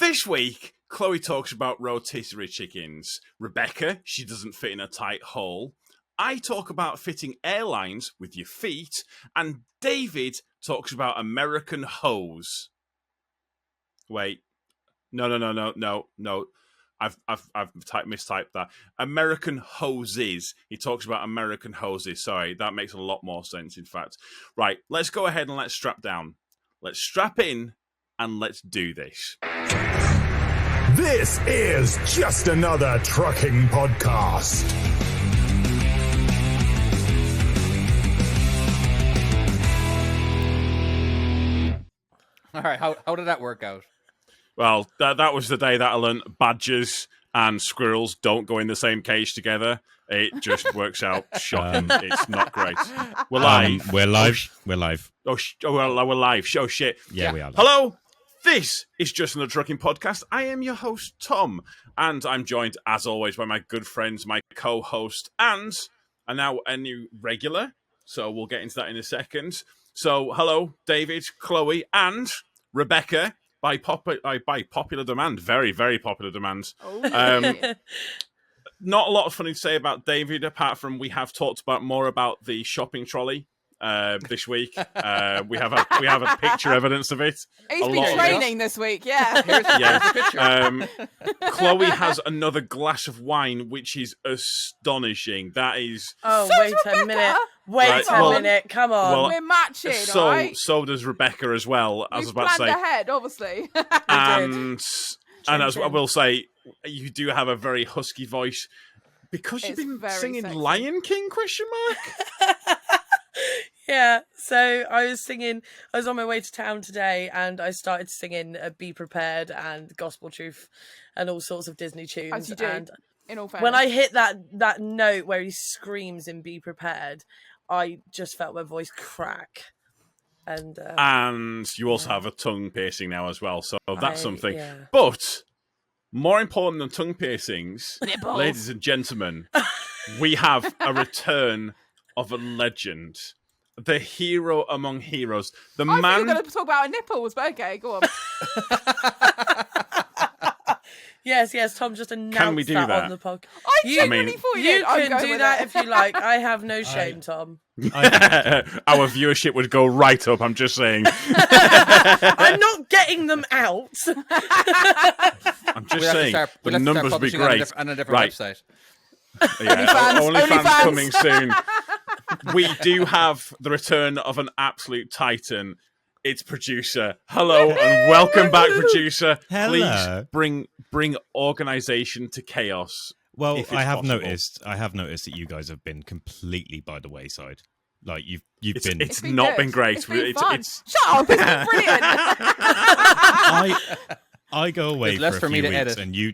This week, Chloe talks about rotisserie chickens. Rebecca, she doesn't fit in a tight hole. I talk about fitting airlines with your feet. And David talks about American hose. Wait. No. I've mistyped that. American hoses. He talks about American hoses. Sorry, that makes a lot more sense, in fact. Right, let's go ahead and let's strap down. Let's strap in and let's do this. This is just another trucking podcast. All right, how did that work out? Well, that was the day that I learned badgers and squirrels don't go in the same cage together. It just works out shocking. It's not great. We're live. We're live. We're live. We're live. Oh, shit. Yeah, we are live. Hello. This is Just Another Trucking Podcast. I am your host, Tom, and I'm joined, as always, by my good friends, my co-host, and now a new regular. So we'll get into that in a second. So, hello, David, Chloe, and Rebecca. By popular demand, very, very popular demand. Not a lot of funny to say about David, apart from we have talked about more about the shopping trolley this week. We have a picture evidence of it. He's been training this week, yeah. Here's the picture. Chloe has another glass of wine, which is astonishing. That is. Oh, So wait does a Rebecca. minute. Wait a minute. Come on. Well, We're matching, all right? So does Rebecca as well. As I was We've about to planned say, ahead, obviously. and as I will say, you do have a very husky voice because you've It's been very singing sexy. Lion King ? Yeah, so I was on my way to town today and I started singing Be Prepared and Gospel Truth and all sorts of Disney tunes. As you do, and in all fairness. when I hit that note where he screams in Be Prepared, I just felt my voice crack. And you also have a tongue piercing now as well, so that's something. Yeah. But more important than tongue piercings, Nipples. ladies and gentlemen, we have a return of a legend. The hero among heroes. The I thought you man. were going to talk about our nipples, but okay, go on. Yes, Tom just announced we do that that? on the podcast. I genuinely thought You did. I'm can going do with that it. if you like. I have no shame, Tom. Our viewership would go right up, I'm just saying. I'm not getting them out. I'm just saying. The numbers would be great. On a different Right. website. Yeah, OnlyFans. OnlyFans coming soon. We do have the return of an absolute titan. It's producer. Hello and welcome back, producer. Hello. Please bring organisation to chaos. Well, if it's I have possible. noticed that you guys have been completely by the wayside. Like you've been. It's been not good. been great. It's been fun. Shut up, it's been brilliant. I go away There's less for for a me few to weeks, edit. and you.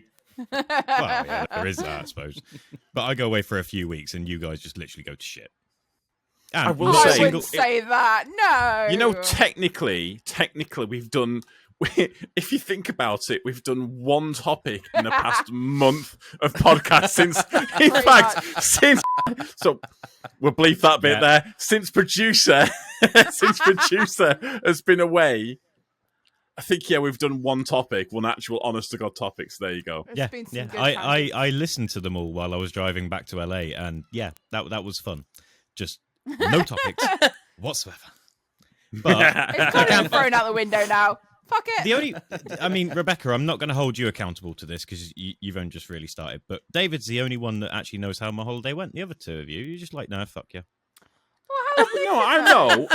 Well, yeah, there is that, I suppose. But I go away for a few weeks, and you guys just literally go to shit. And I will not a say- I wouldn't single- say that. No. You know, technically, we've done. If you think about it, we've done one topic in the past month of podcast since. In Pretty fact, much. since. So we'll bleep that bit Yeah. there. Since producer has been away. I think we've done one topic, one actual honest to God topic. So there you go. There's Yeah, been some yeah. good I times. listened to them all while I was driving back to LA, and yeah, that was fun. Just no topics whatsoever. But It's kind of been thrown out the window now. Fuck it. Rebecca, I'm not going to hold you accountable to this because you've only just really started. But David's the only one that actually knows how my holiday went. The other two of you're just like, no, fuck you.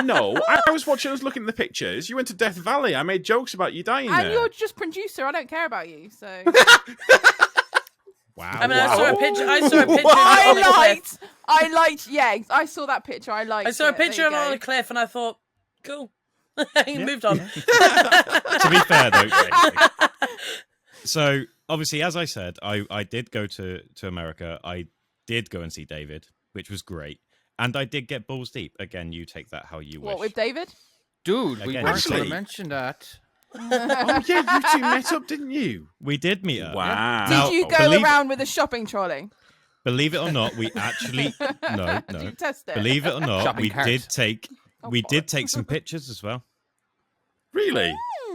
No. I was watching. I was looking at the pictures. You went to Death Valley. I made jokes about you dying And there. you're just producer. I don't care about you, so. Wow. I mean, I saw a picture. I saw a picture. I on a cliff. liked. Yeah, I saw that picture. I liked. I saw a it. There picture you of him on go. a cliff, and I thought, cool. He moved on. To be fair, though. So, obviously, as I said, I did go to America. I did go and see David, which was great. And I did get balls deep. Again, you take that how you wish. What with David? Dude, we Again, weren't going actually- to mention that. Oh yeah, you two met up, didn't you? We did meet up. Wow. Now, Did you go believe- around with a shopping trolley? Believe it or not, we actually no. Did you test it? Believe it or not, Shopping we cart. did take Oh, we boy. did take some pictures as well. Really?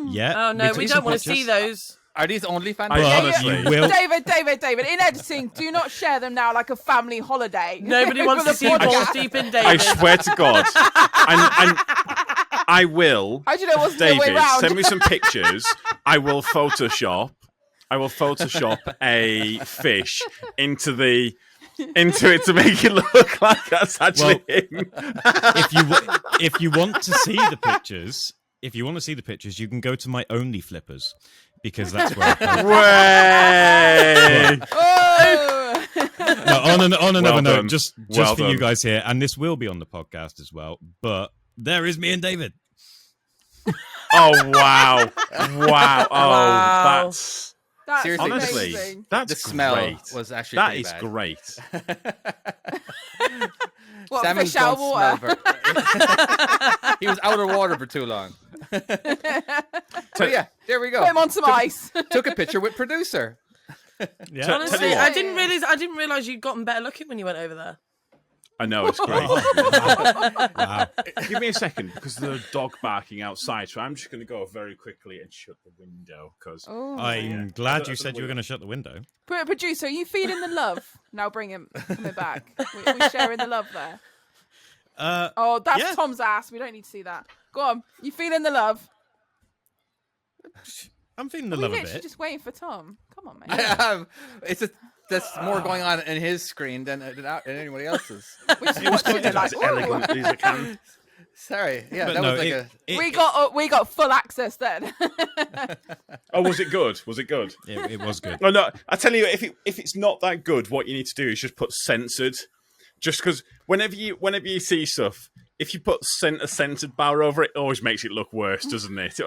Yeah. Oh no, took we some don't want to pictures. see those. Are these OnlyFans? I Yeah, honestly you will. David, in editing, do not share them now like a family holiday. Nobody wants For to the see balls podcast. deep in I David. swear to God, and I will. How do you know what's the other way David, round? send me some pictures. I will Photoshop a fish into it to make it look like that's actually him. If you want to see the pictures, you can go to my Only Flippers because that's where. I Way. Oh! No, on another Well note, done. just Well for you done. guys here, and this will be on the podcast as well. But there is me and David. Oh wow! Wow! Oh, Wow. that's That's Seriously, honestly amazing. that's The smell great. was actually That pretty is bad. great. What, Salmons fish out of don't water? smell He was out of water for too long. So yeah, there we go. Put him on some ice. Took a picture with producer. Yeah. Tell Honestly, you what. I didn't realize you'd gotten better looking when you went over there. I know it's great. Wow. Give me a second because there's a dog barking outside, so I'm just going to go very quickly and shut the window because Oh. I'm glad you said you were going to shut the window. Producer, are you feeling the love? Now bring him coming back. We sharing the love there. Oh, that's yeah. Tom's ass. We don't need to see that. Go on. You feeling the love? I'm feeling the We're love a literally bit. just waiting for Tom. Come on, mate. It's just there's more going on in his screen than anybody else's. We're just watching it like, as elegantly as I can. Sorry, yeah, But that no, was like we got full access then. Oh, was it good? Was it good? it was good. No, no. I tell you, if it's not that good, what you need to do is just put censored. Just because whenever you see stuff, if you put a censored bar over it, it always makes it look worse, doesn't it?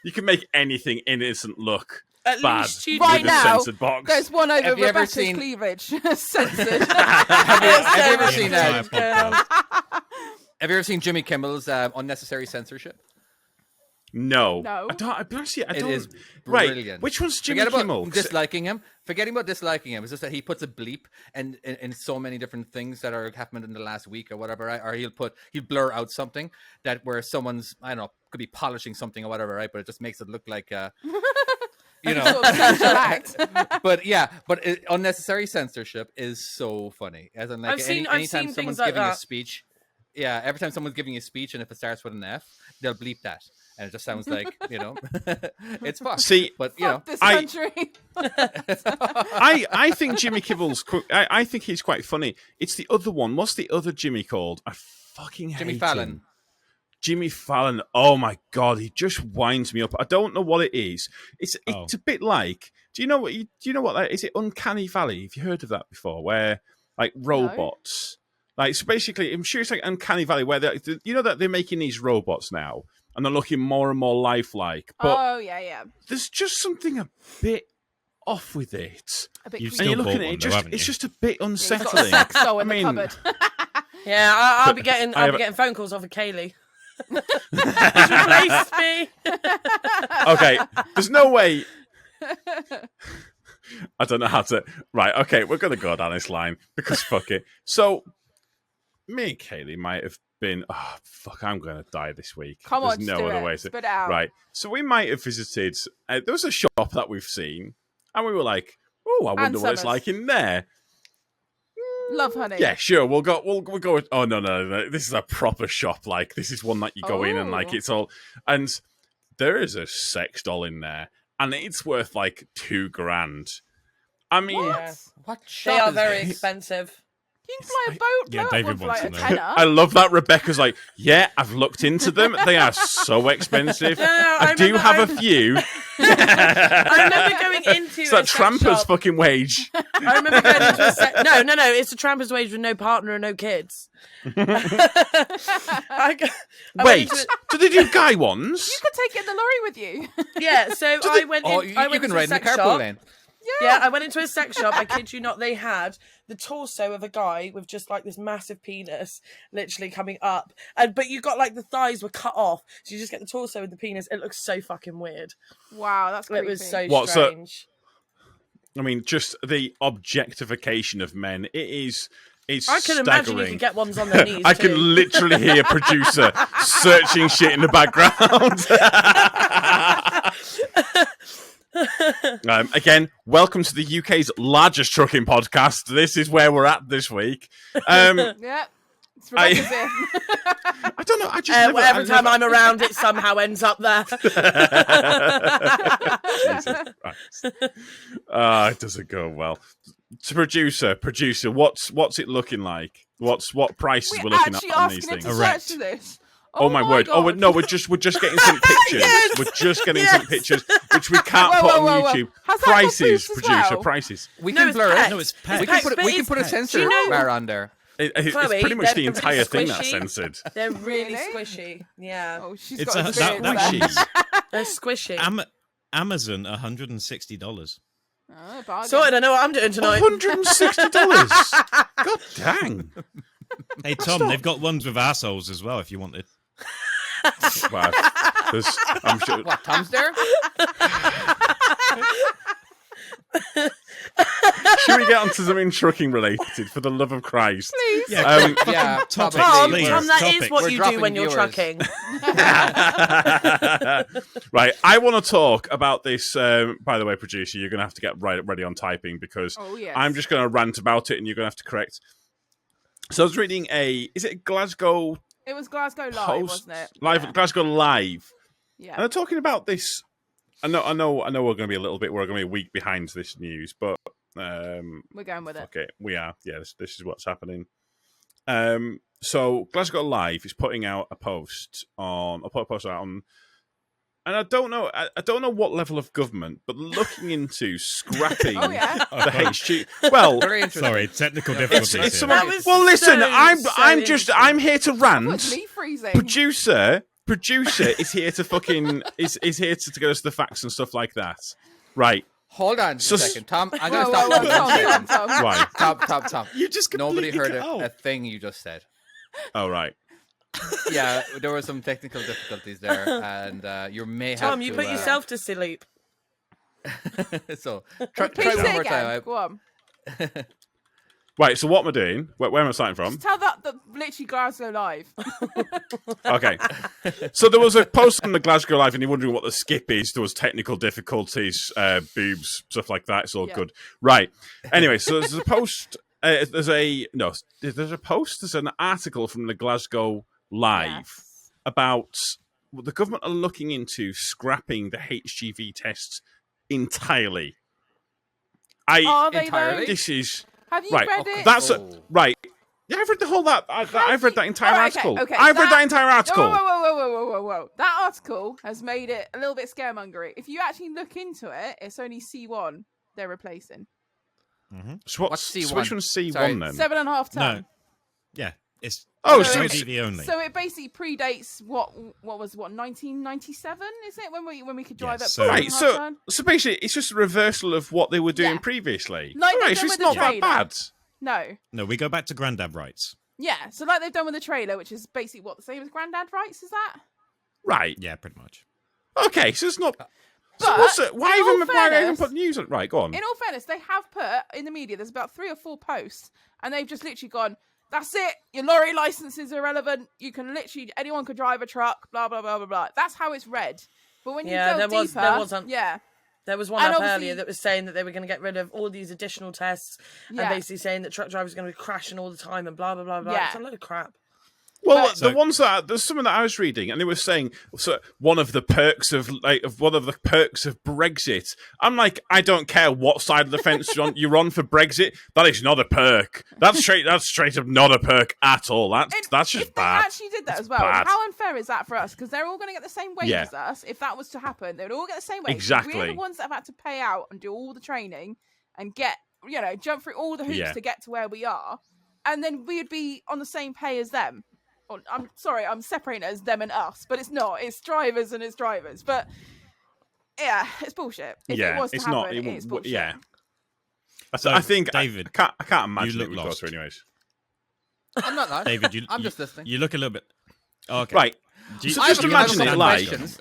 You can make anything innocent look At bad least you Right with a now, censored box. There's one over Have you ever Rebecca's seen- cleavage. Censored. have you ever seen Entire podcast. Have you ever seen Jimmy Kimmel's unnecessary censorship? No. No. I don't. It is Right. brilliant. Which one's Jimmy Forget about Kimmel? disliking him. Forgetting about disliking him. It's just that he puts a bleep and in so many different things that are happened in the last week or whatever, right? Or he'll blur out something that where someone's, I don't know, could be polishing something or whatever, right? But it just makes it look like you know. Sort of sexual act. But unnecessary censorship is so funny. As in, like, I've seen anytime things someone's like giving a that. speech, yeah, every time someone's giving a speech, and if it starts with an F, they'll bleep that, and it just sounds like it's fucked. See, but Fuck this I- country. I think Jimmy Kimmels. I think he's quite funny. It's the other one. What's the other Jimmy called? I fucking hate Jimmy Fallon. him. Jimmy Fallon. Oh my god, he just winds me up. I don't know what it is. It's a bit like. Do you know what? That is? It Uncanny Valley? Have you heard of that before? Where like robots, like so basically, I'm sure it's like Uncanny Valley, where you know that they're making these robots now, and they're looking more and more lifelike. But Oh yeah. there's just something a bit off with it. A bit You've creepy. And you're Still looking bought at it, one, though, haven't it's you? just a bit He's got a unsettling. sex doll in I the mean, cupboard. Yeah, I'll be getting phone calls off of Kaylee. He's replaced me. Okay, there's no way. I don't know how to. Right, okay, we're gonna go down this line because fuck it. So, me and Kaylee might have been. Oh fuck, I'm gonna die this week. Come on, There's just no do other it. way. Spit it out. Right, so we might have visited. There was a shop that we've seen, and we were like, "Oh, I wonder what it's Summers. like in there." Love honey. Yeah, sure. We'll go. We'll go. With, oh no! This is a proper shop. Like this is one that you go in and like Oh. it's all. And there is a sex doll in there, and it's worth like $2,000. I mean, Yeah. What They shop are is very this? expensive. You can fly a boat. Yeah, blow up David one for like wants a to know. tenner. I love that Rebecca's like, yeah, I've looked into them. They are so expensive. No, I do remember- have a few. I remember going into It's a that sex tramper's shop. fucking wage. I remember going into a sex... No, it's a tramper's wage with no partner and no kids. I went Wait, into a- do they do guy ones? You could take it in the lorry with you. Yeah, so I went in. Oh, I went you can into ride a in the sex carpool shop. lane. Yeah, I went into a sex shop. I kid you not, they had the torso of a guy with just like this massive penis, literally coming up, but you got like the thighs were cut off, so you just get the torso with the penis. It looks so fucking weird. Wow, that's creepy. It was so What, so- strange. I mean, just the objectification of men. It's I can staggering. imagine you could get ones on their knees. I too. can literally hear producer searching shit in the background. Again, welcome to the UK's largest trucking podcast. This is where we're at this week. Yeah. It's Rebecca's in. I don't know. I just never, every time I'm around, it somehow ends up there. Jesus Christ. It doesn't go well. To producer, what's it looking like? What prices we're looking at on these things? To search for this. Oh my word! God. Oh no, we're just getting some pictures. Yes! We're just getting Yes! some pictures, which we can't Whoa, put whoa, on whoa. YouTube. Has that got Prices, boobs as producer, well? prices. We No, can it's blur pecs. it. No, it's It's pecs. We can pecs, put but we can it's put a pecs. censor Do you know- bar on there. It's Chloe, pretty much they're the really entire thing that's squishy. censored. They're really Really? squishy. Yeah, Oh, she's It's got a, experience that there. cheese. they're squishy. Amazon $160. Oh, bargain. Sorted. I know what I'm doing tonight. $160. God dang! Hey Tom, they've got ones with assholes as well. If you wanted. Wow. I'm sure. What, Tom's there? Should we get onto something trucking related? For the love of Christ! Please. Yeah, Yeah, topic, probably. please. Tom, that is Topic. what We're you do dropping when you're viewers. trucking. Right, I want to talk about this. By the way, producer, you're going to have to get ready on typing because Oh, yes. I'm just going to rant about it, and you're going to have to correct. So I was reading is it Glasgow It was Glasgow Live, Post wasn't it? Live Yeah. Glasgow Live, and Yeah. they're talking about this. I know. We're going to be we're going to be a week behind this news, but We're going with it. okay, we are. Yeah, this is what's happening. So Glasgow Live is putting out a post on. I'll put a post out on. And I don't know what level of government, but looking into scrapping Oh, yeah. the HG. Well, Very interesting. Sorry, technical It's- difficulties. it's here. someone. That was Well, listen, so I'm here to Oh, it's rant. me freezing. Producer is here to fucking is here to get us the facts and stuff like that. Right, Hold on So- a second, Tom. I'm Whoa, going to whoa, stop whoa, you for Tom, 1 second. Tom. right. Tom. You just Nobody completely heard cut a out. thing you just said. Oh, right. Yeah, there were some technical difficulties there, and you may have Tom, to... you put yourself to sleep. So, try Please one say more again. time. Go on. Right, so what am I doing? Where am I starting from? Just tell that literally Glasgow Live. Okay. So there was a post on the Glasgow Live, and you're wondering what the skip is. There was technical difficulties, boobs, stuff like that. It's all Yeah. good. Right. Anyway, so there's a post. There's an article from the Glasgow Live Yes. about the government are looking into scrapping the HGV tests entirely. Are they entirely? though? This is Have you right. read it? That's Oh. right. Yeah, I've read the whole that. I've read that entire Alright, okay, article. okay, I've read that entire article. Whoa. That article has made it a little bit scaremongery. If you actually look into it, it's only C1 they're replacing. So What's so C1? which one's C1 Sorry. then? 7.5 ton. No. Yeah, it's Oh, so it's- HGV only. So it basically predates what was 1997, is it? When we could drive Yeah, up so- to Right, 7.5 so ton? basically, it's just a reversal of what they were doing Yeah. previously. Like they've Right, it's done just with the not that trailer. bad. No. No, we go back to Grandad rights. Yeah, so like they've done with the trailer, which is basically what the same as Grandad rights, is that? Right. Yeah, pretty much. Okay, so it's not. So But what's it? Why in all even fairness- put news on? Right, go on. In all fairness, they have put in the media, there's about 3 or 4 posts, and they've just literally gone, that's it, your lorry license is irrelevant, you can literally, anyone could drive a truck, blah, blah, blah, blah, blah. That's how it's read. But when Yeah, you there go was- deeper, there wasn't- yeah, There was one And up obviously- earlier that was saying that they were going to get rid of all these additional tests and Yeah. basically saying that truck drivers are going to be crashing all the time and blah, blah, blah, blah. Yeah. It's a load of crap. Well, But- the ones there's some that I was reading, and they were saying so one of the perks of Brexit. I'm like, I don't care what side of the fence you're on for Brexit. That is not a perk. That's straight up not a perk at all. That's just if bad. they actually did that as well, bad. how unfair is that for us? Because they're all going to get the same wage Yeah. as us. If that was to happen, they would all get the same wage. Exactly. We're the ones that have had to pay out and do all the training and get, jump through all the hoops Yeah. to get to where we are. And then we'd be on the same pay as them. Or, I'm sorry, I'm separating it as them and us, but it's not. It's drivers and it's drivers. But yeah, it's bullshit. If Yeah, it was to it's happen, not. it's bullshit. Yeah. So, I think David, I can't imagine you it look would go lost. through anyways. I'm not lost. David, I'm just listening. You look a little bit. Okay. Right. Do you- So I just have a couple imagine it of like. questions.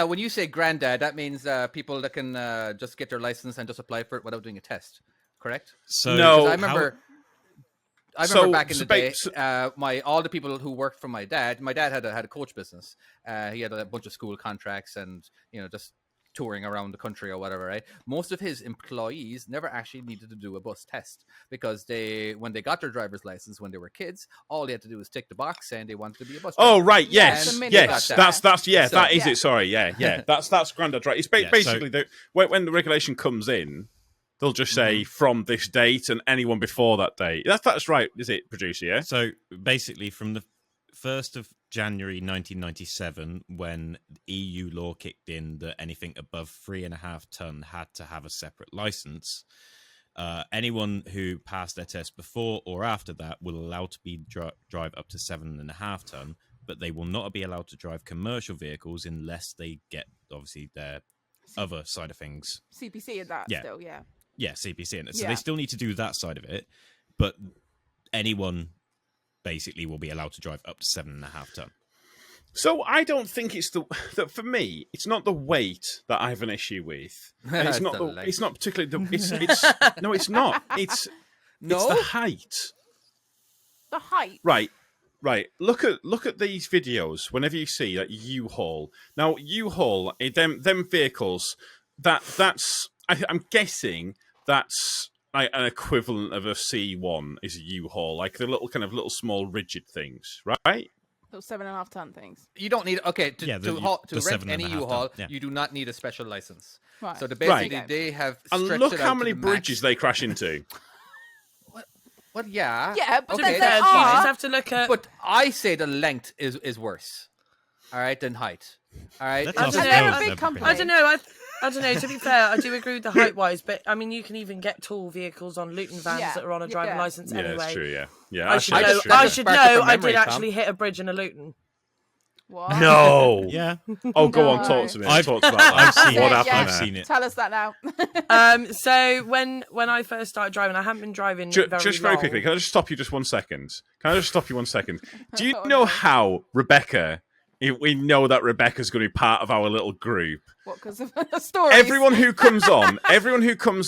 When you say granddad, that means people that can just get their license and just apply for it without doing a test, correct? So No. 'Cause I how- remember So- back in so the day, ba- all the people who worked for my dad had a coach business. He had a bunch of school contracts and just touring around the country or whatever, right? Most of his employees never actually needed to do a bus test because when they got their driver's license when they were kids, all they had to do was tick the box saying they wanted to be a bus driver. Oh right, Yes, yes, the minute yes. got That's that. So- that is Yeah. it. Sorry, yeah. That's Grandad right. It's Yeah, so- basically when the regulation comes in, they'll just say from this date and anyone before that date. That's right. Is it, producer? Yeah. So basically, from the 1st of January 1997, when EU law kicked in that anything above 3.5 ton had to have a separate license, anyone who passed their test before or after that will allow to be drive up to 7.5 ton, but they will not be allowed to drive commercial vehicles unless they get obviously their other side of things. CPC and that Yeah. still, yeah. Yeah, CPC in it. So Yeah. they still need to do that side of it, but anyone basically will be allowed to drive up to 7.5 ton. So I don't think it's that for me. It's not the weight that I have an issue with. And it's It's not the the. length. It's not particularly the. It's no. It's not. It's No, the height. The height. Right. Look at these videos. Whenever you see that U-Haul, now U-Haul, them vehicles. That's. I'm guessing that's like an equivalent of a C1 is a U-Haul, like the little small rigid things, right? Those 7.5 ton things. you don't need. Okay, to, Yeah, to, the haul, to rent 7.5 any ton, U-Haul, yeah. you do not need a special license. Right. So basically, Right. they have. And stretched look it how out to many the bridges max. they crash into. Well, yeah. Yeah, but okay, then Fair, there you just are. have to look at. But I say the length is worse. All right, than height. All right. Let's I ask don't know. Phil They're a and big everything. company. I don't know. I don't know. To be fair, I do agree with the height wise, but I mean, you can even get tall vehicles on Luton vans Yeah, that are on a driving yeah. license Yeah, anyway. that's true. Yeah. I should I know. just- I just should sparked up know. a I memory, did Tom. actually hit a bridge in a Luton. What? No. Yeah, Oh, go on. No. Talk to me. I've- Talk about that. I've seen What it. happened Yeah. I've there? seen it. Tell us that now. So when I first started driving, I hadn't been driving Just very long. quickly, can I just stop you just 1 second? Can I just stop you 1 second? Do you Oh, know no. how Rebecca? We know that Rebecca's going to be part of our little group. What? Because of the stories. Everyone who comes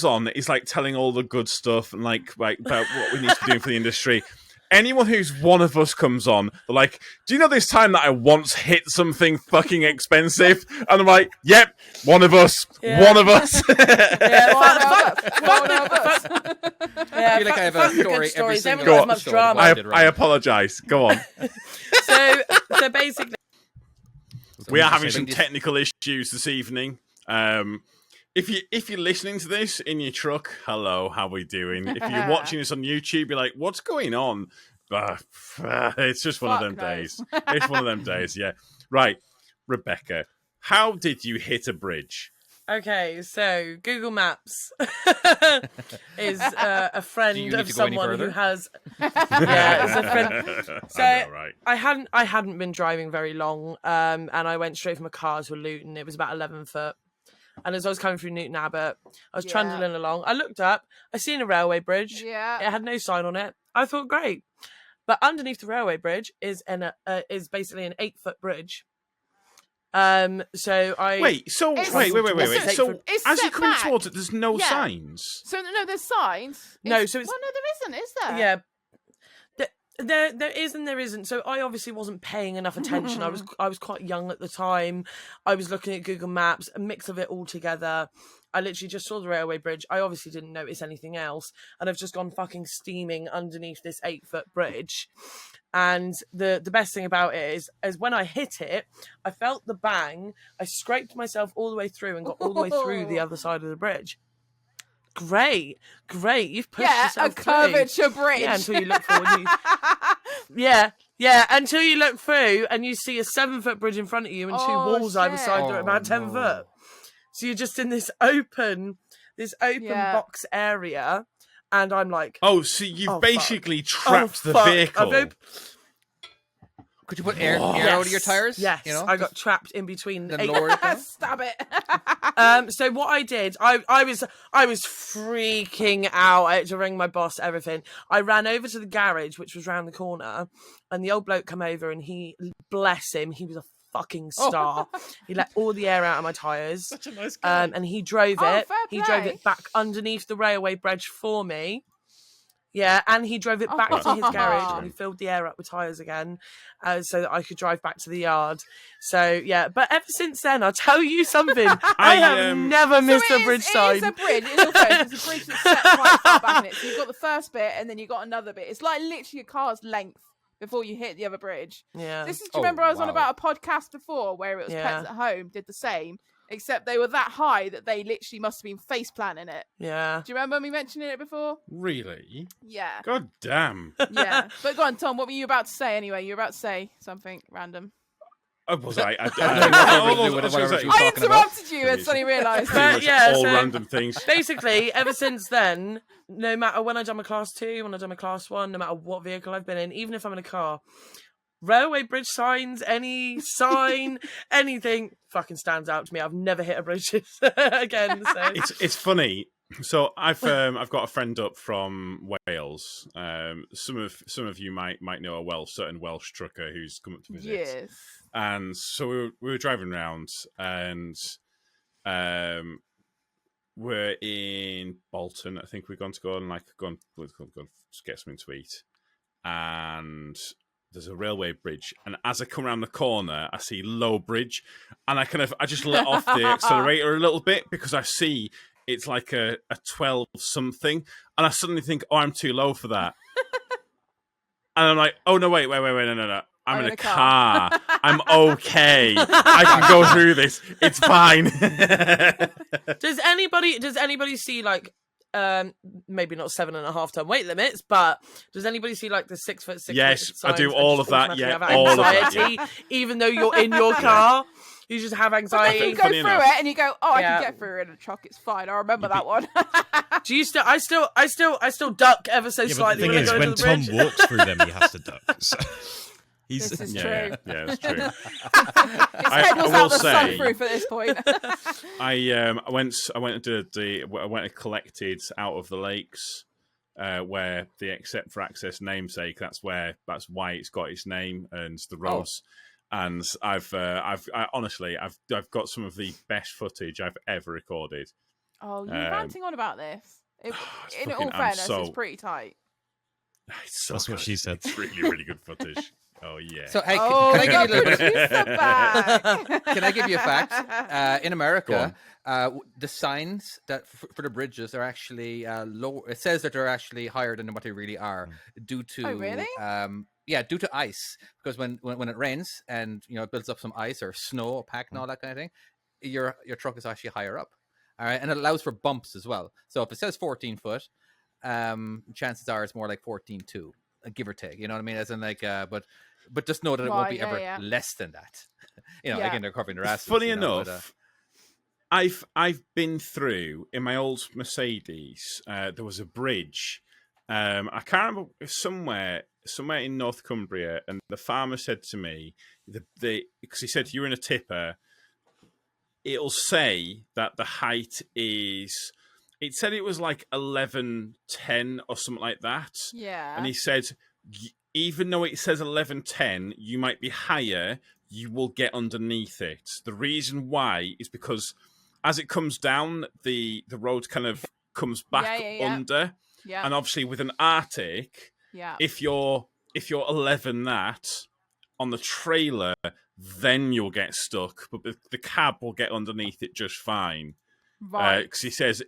on is like telling all the good stuff and like about what we need to be doing for the industry. Anyone who's one of us comes on, they're like, do you know this time that I once hit something fucking expensive? And I'm like, yep, one of us. Yeah. One of us. Yeah, One fuck- of us. One of us. yeah, I feel like I have a fuck the good story every stories. They single haven't got as Go much episode. drama. I did I right. apologise. Go on. So basically, We are having Say some this- technical issues this evening. If you're listening to this in your truck, hello, how we doing? If you're watching this on YouTube, you're like, what's going on? It's just one of them Fuck knows. days. It's one of them days, yeah. Right, Rebecca, how did you hit a bridge? okay, so Google Maps is a Do friend you need of to go any someone who further? has. Yeah, it's a friend. So I know, right? I hadn't been driving very long, and I went straight from a car to a Luton. It was about 11 foot. And as I was coming through Newton Abbot, I was Yeah. trundling along. I looked up, I seen a railway bridge. Yeah. It had no sign on it. I thought, great. But underneath the railway bridge is is basically an 8-foot bridge. So I Wait, so It's- wait. listen, So it's as you're set coming back. towards it, there's no Yeah. signs. So no, there's signs. No, so it's- well, no, there isn't, is there? yeah. There is and there isn't. So I obviously wasn't paying enough attention. I was quite young at the time. I was looking at Google Maps, a mix of it all together. I literally just saw the railway bridge. I obviously didn't notice anything else, and I've just gone fucking steaming underneath this 8-foot bridge. And the best thing about it is when I hit it, I felt the bang. I scraped myself all the way through and got all the way through the other side of the bridge. Great. You've pushed Yeah, a yourself through. curvature bridge. Yeah, until you look forward. Yeah, until you look through and you see a 7-foot bridge in front of you and two Oh, walls either shit. side that are about 10 no. foot. So you're just in this open Yeah. box area, and I'm like, Oh, so you've Oh, fuck. basically trapped the fuck. vehicle. Could you put air Yes. out of your tires? Yes, You know? I got trapped in between. Then 8 lower it down? Stab it. So what I did, I was freaking out. I had to ring my boss, everything. I ran over to the garage, which was round the corner, and the old bloke come over, and he, bless him, he was a fucking star. He let all the air out of my tires. Such a nice guy. And he drove Oh, it. fair He drove play. it back underneath the railway bridge for me. Yeah, and he drove it back to his garage Oh. and he filled the air up with tyres again so that I could drive back to the yard. So, yeah, but ever since then, I'll tell you something. I have never missed a bridge sign. It is a bridge. It's a bridge that's set quite far back in it. So you've got the first bit and then you've got another bit. It's like literally a car's length before you hit the other bridge. Yeah. Do you remember I was on wow. about a podcast before where it was Pets at Home did the same, except they were that high that they literally must have been face planting it. Yeah. Do you remember me mentioning it before? Really? Yeah. God damn. Yeah. But go on, Tom, what were you about to say anyway? You were about to say something random. Oh, was I? Nothing to do with whatever she was I talking about. interrupted you and suddenly realised. But yeah, all so random things. basically, ever since then, no matter when I've done my class 2, when I've done my class 1, no matter what vehicle I've been in, even if I'm in a car, railway bridge signs, any sign, anything fucking stands out to me. I've never hit a bridge again. So. It's funny. So I've got a friend up from Wales. Some of you might know a certain Welsh trucker who's come up to visit. Yes. And so we were driving around, and we're in Bolton. I think we're going to go and get something to eat. And there's a railway bridge, and as I come around the corner, I see low bridge, and I just let off the accelerator a little bit because I see it's like a 12 something, and I suddenly think, oh, I'm too low for that. And I'm like, oh no, wait, no. I'm in a car. I'm okay. I can go through this. It's fine. Does anybody see like maybe not 7.5 ton weight limits, but does anybody see like the 6 foot 6? Yes, signs I do and all just of that. automatically Yeah, have all of that. anxiety, even though you're in your car, you just have You anxiety. go Funny through enough. it and you go, oh, I Yeah. can get through it in a truck. It's fine. I remember that one. Do you still? I still duck ever so Yeah, but the slightly thing when is, I go when to the Tom bridge. walks through them, he has to duck. So he's This is yeah, true. yeah, it's true. His head was I out will the say- sunroof at this point. I went and collected out of the lakes where the except for access namesake. That's why it's got its name and the roads. And I've honestly got some of the best footage I've ever recorded. Oh, you're ranting on about this. In fucking- all I'm fairness, so- it's pretty tight. It's so That's what good. she said. It's really, really good footage. Oh yeah. So, hey, Oh, can I we give got you a little bit? producer back. Can I give you a fact? In Go America, the signs that for the bridges are actually low. It says that they're actually higher than what they really are due to. Oh, really? Due to ice. Because when it rains and it builds up some ice or snow, pack, and all that kind of thing, your truck is actually higher up. All right, and it allows for bumps as well. So if it says 14 foot, chances are it's more like 14.2, give or take. You know what I mean? As in like, but just know that it won't be ever less than that. Yeah. Again, they're covering their asses. Funny you know, enough, I've been through in my old Mercedes. There was a bridge. I can't remember, somewhere in North Cumbria, and the farmer said to me, because he said you're in a tipper, it'll say that the height is. It said it was like 11.10 or something like that. Yeah. And he said, even though it says 11.10, you might be higher, you will get underneath it. The reason why is because as it comes down, the road kind of comes back under. Yeah. And obviously with an Arctic, Yeah. if you're 11 that on the trailer, then you'll get stuck. But the cab will get underneath it just fine. Right. Because he says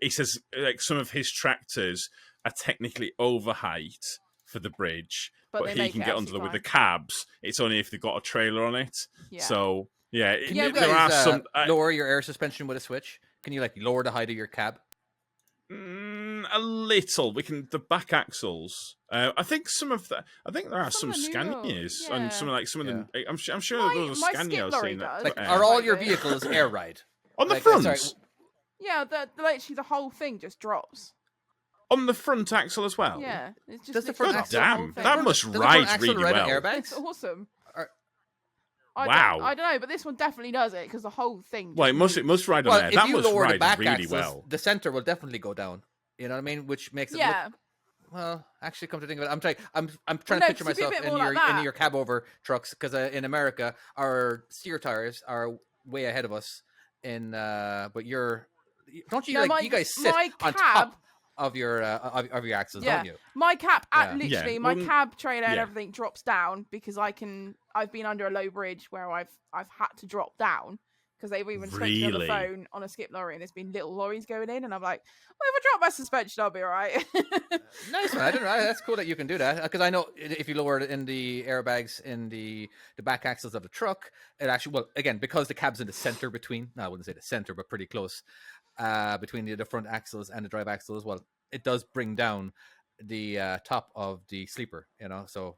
like some of his tractors are technically over height for the bridge, but they he make can it get under absolutely them with the fine. cabs. It's only if they've got a trailer on it. Yeah. So yeah, Can you there are guys some. lower your air suspension with a switch? Can you lower the height of your cab? A little. We can the back axles. I think some of the. I think there are some Some of the Scanias newer, and some of them. I'm sure My- there was a my Scania skip I've lorry seen does. that. Are all your Right. vehicles air ride? on the like, front? sorry, Yeah, literally the whole thing just drops. On the front axle as well. Yeah. It's just Does the literally front drops the whole Damn, thing. that must Does the front ride axle really ride well. on airbags? It's awesome. Are- Wow. I don't know, but this one definitely does it because the whole thing. Well, just it must ride on Well, there. if That you must lower the ride back really axles, well. the center will definitely go down. You know what I mean? Which makes it Yeah. look. Well, actually, come to think of it, I'm trying no, to picture 'cause it'd be a myself bit in more your like that. in your cab over trucks because in America our steer tires are way ahead of us. But don't you No, you guys sit my on cab, top? of your axles, Yeah. don't you? My cap, Yeah. literally, Yeah, my well, cab trailer and yeah. everything drops down because I've been under a low bridge where I've had to drop down because they've even spoken to me on the Really? phone on a skip lorry and there's been little lorries going in and I'm like, well, if I drop my suspension, I'll be all right. Nice one. I didn't know. That's cool that you can do that because I know if you lower it in the airbags in the back axles of the truck, it actually, well, again, because the cab's in the center between, no, I wouldn't say the center, but pretty close between the front axles and the drive axle as well. It does bring down the top of the sleeper, so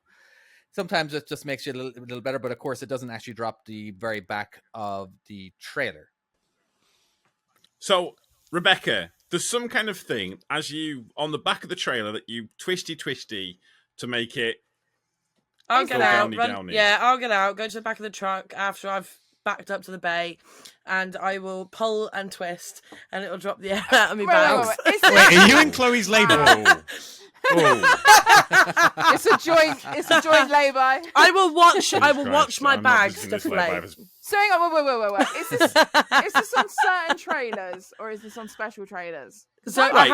sometimes it just makes you a little better, but of course it doesn't actually drop the very back of the trailer. So, Rebecca, there's some kind of thing as you on the back of the trailer that you twisty to make it. I'll get out. Downy. Yeah, I'll get out. Go to the back of the truck after I've backed up to the bay, and I will pull and twist, and it'll drop the air out of my bags. Wait. Wait, are you in Chloe's labour? Oh, It's a joint lay-by. I will watch. I will Christ, watch my I'm not bags visiting this deflate. lay-by. So hang on, wait. Is this on certain trailers or is this on special trailers? So Right.